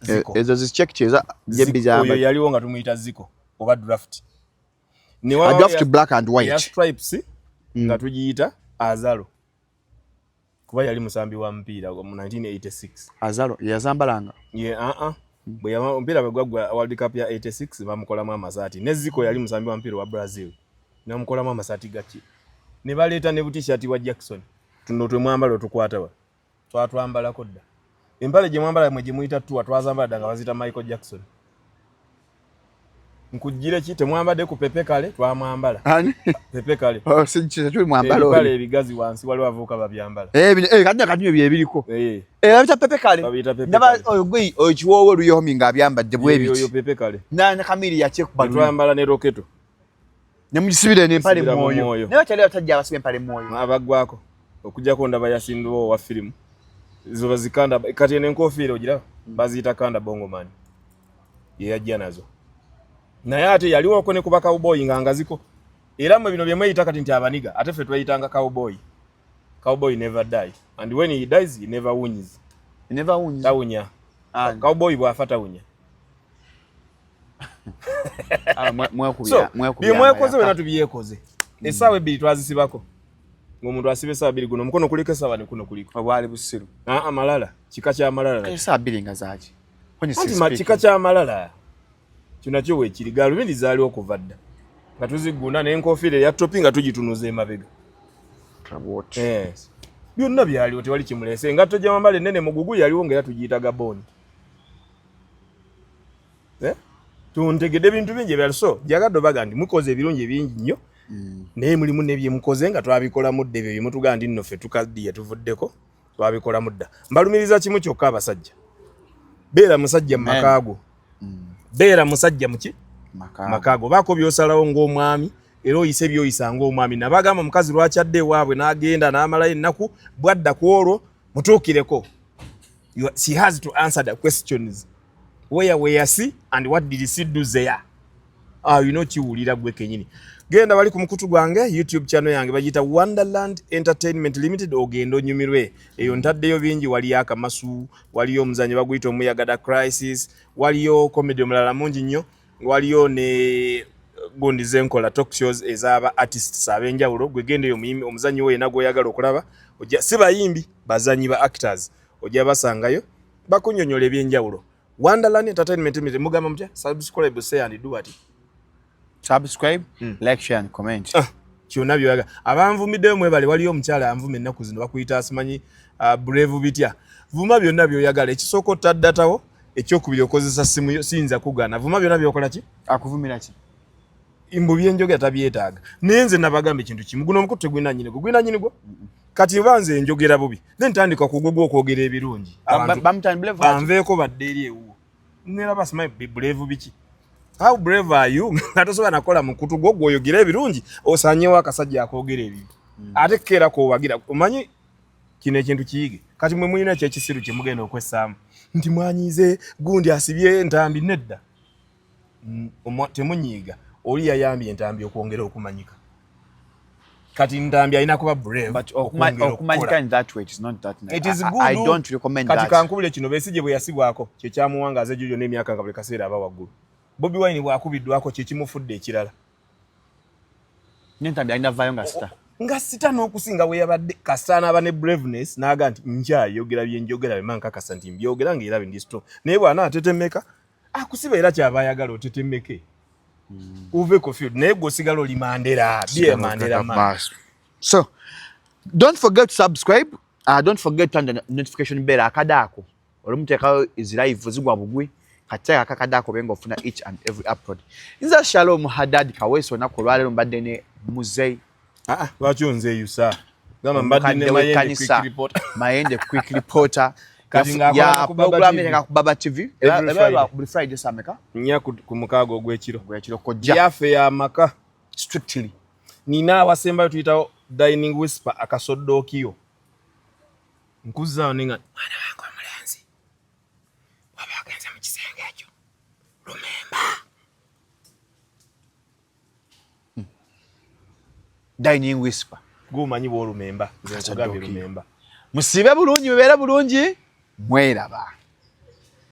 ziko ezo zicheck eza jembi za oyo yaliwo nga tumuyita ziko oba draft. A draft black and white. Ya stripes nga tugiyita Azaro. Kuba yali musambi wa mpira mu 1986. Azaro yazambalanga. Bwe yama mpira bagwa World Cup ya 86 bamukolamu amasaati. Ne Zico yali musambi wa mpira wa Brazil. Namukolamu amasaati gachi. Ne baleeta ne t-shirt wa Jackson. Tuno twe mwambalo tukwata wa. Twatwambala kodda. Empale gye mwambala mwe gye muyita tuwa twazambala danga bazita Michael Jackson. Nkujire ki temwambade ku Pepe Kale twamwambala. Ani? Pepe Kale. Sinchi tuli mwambalo. Pale ebigazi wansi wali wavuka babyambala. Kadde bye biriko. Babita Pepe Kale. Ndaba ogwi okiwowo luyomi nga byambadde bwe biti. Yo Pepe Kale. Na kamiri ya check balu. Twambala ne roketo. Ne mujisibire ne mpale moyo. Ne batale batajja abasibe mpale moyo. Abagwako. Okujjako ndaba yasinduwo wa film. Zo bazikanda kati ne nkofiira ogira bazita kanda bongo man. Ye yajja nazo. Naye ate yaliwo ko ne kuba cowboy nga ngaziko. Era mu bino bye mweyita kati nti abaniga ate fe twayitanga cowboy. Cowboy never die. And when he dies, he never wins. He never wins. Tawunya. Cowboy bwafata wunya. Mwekoze wena tubiyekoze. Esawe bili twazisibako. Ngomuntu asibe sawa bili guno mukono kuliko sawa ne kuno kuliko. Obwali busiru. Malala. Kika kya malala. Esawa bili ngazaji. Anti kika kya malala. Tunakyo wekiriga lubindi zali okuvadda. Nga tuzigunda n'enkofiire ya topping nga tugitunuza emabega. Kabot. Yes. Byonna byali tewali kimulese ngatto gya mambale nene mugugu yaliwo ngera tugiyita gaboni. Tuntegedde bintu bingi byali so jagaddo bagandi mukoze ebirungi bingi nnyo. Naye mulimu nebye mukoze nga twabikola mudde bye mutugandi nno ffe tukaddiye tuvuddeko twabikola mudda. Mbalumiriza kimu kyokka abasajja. Beera musajja makaago. Beera musajja muki? Makaago. Bako byosalawo ng'omwami era oyise byoyisa ng'omwami. Nabagamba mukazi lwakyadde ewaabwe n'agenda n'amalayo ennaku bwadda ku olwo mutuukireko. She has to answer the questions. Where see and what did she do there? You know kiwulira gwe kenyini. Genda bali ku mukutu gwange YouTube channel yange bagita Wonderland Entertainment Limited ogendo nyumirwe. Eyo ntaddeyo bingi wali akamasu, waliyo omuzanyo baguyita omuyagada crisis, waliyo comedy omulala mungi nnyo, waliyo ne gondi zenkola talk shows ezaba artists abenjawulo. Gwe gende yo omuzanyo we nago oyagala okulaba. Ojja sibayimbi bazanyi ba actors. Ojja basangayo bakunyonyola ebyenjawulo. Wonderland Entertainment Limited mugamba mutya subscribe say and do what? Subscribe, like, share and comment. Kyonna byoyaga. Abanvumiddeyo mwebale waliyo omukyala anvume ennaku zino bakuyita asimanyi brave bitya. Vuma byonna byoyagala ekisooka ottaddatawo ekyokubiri okozesa simu yo siyinza kugaana. Vuma byonna byokola ki? Akuvumira ki? Imbu byenjogera tabyetaaga. Naye nze nabagamba ekintu kimu. Guno omukutu tegulina nnyinigo. Gulina nnyinigo? Kati banze njogera bubi. Then tandika kugugwa okwogera ebirungi. Banveeko badde eri ewuwo. Neraba asimanyi brave biki. How brave are you? Natosoba nakola mukutu gwo gwoyogera ebirungi osanyewo akasajja akoogera ebintu. Ate kera ko wagira omanyi kino ekintu kiyige. Kati mwe mulina ekisiru kye mugenda okwessaamu. Nti mwanyize gundi asibye entambi nedda. Temunyiiga. Oli yayambye entambi okwongera okumanyika. Kati entambi alina kuba brave. But okumanyika in that way it is not that nice. It is good. I don't recommend that. Kati kankubule kino Besigye bwe yasibwako kye kyamuwangaza jujo n'emyaka nga buli kaseera aba waggulu. Bobi Wine bwakubiddwako kye kimufudde ekirala. Nyentambi alina vayo nga sita. Nga sita n'okusinga we yabadde kasita n'aba ne braveness n'aga nti nkyayogera byenjogera bemanka kasa nti mbyogera ng'era bindi strong. Naye bwana atetemeka akusiba era kyaba ayagala otetemeke. Uve confused. Naye gwosigala oli Mandela. Bye Mandela man. So, don't forget to subscribe. Don't forget to turn the notification bell akadako. Olumuteekayo is live zigwa bugwi. Kataya kakadako bengo ofuna each and every upload. Nza Shalom Hadad Kaweso na kolwale mbadde ne Muzei. Lwaki nze yusa. Gamba mbadde ne Mayende quick reporter. Mayende quick reporter. Kati ya program ya Kubaba TV. Every Friday sameka. Nya ku mukago gw'ekiro. Gw'ekiro kojja. Yafe ya maka. Strictly. Nina abasembayo tuyita dining whisper akasoddokiyo. Nkuzaawo ninga mwana wange omulenzi. Waba wagenze mu kisenge ekyo. Lumemba. Dining whisper. Gumanyi bw'olumemba. Nze nkugambye lumemba. Musibe bulungi, mubeere bulungi. Mweraba.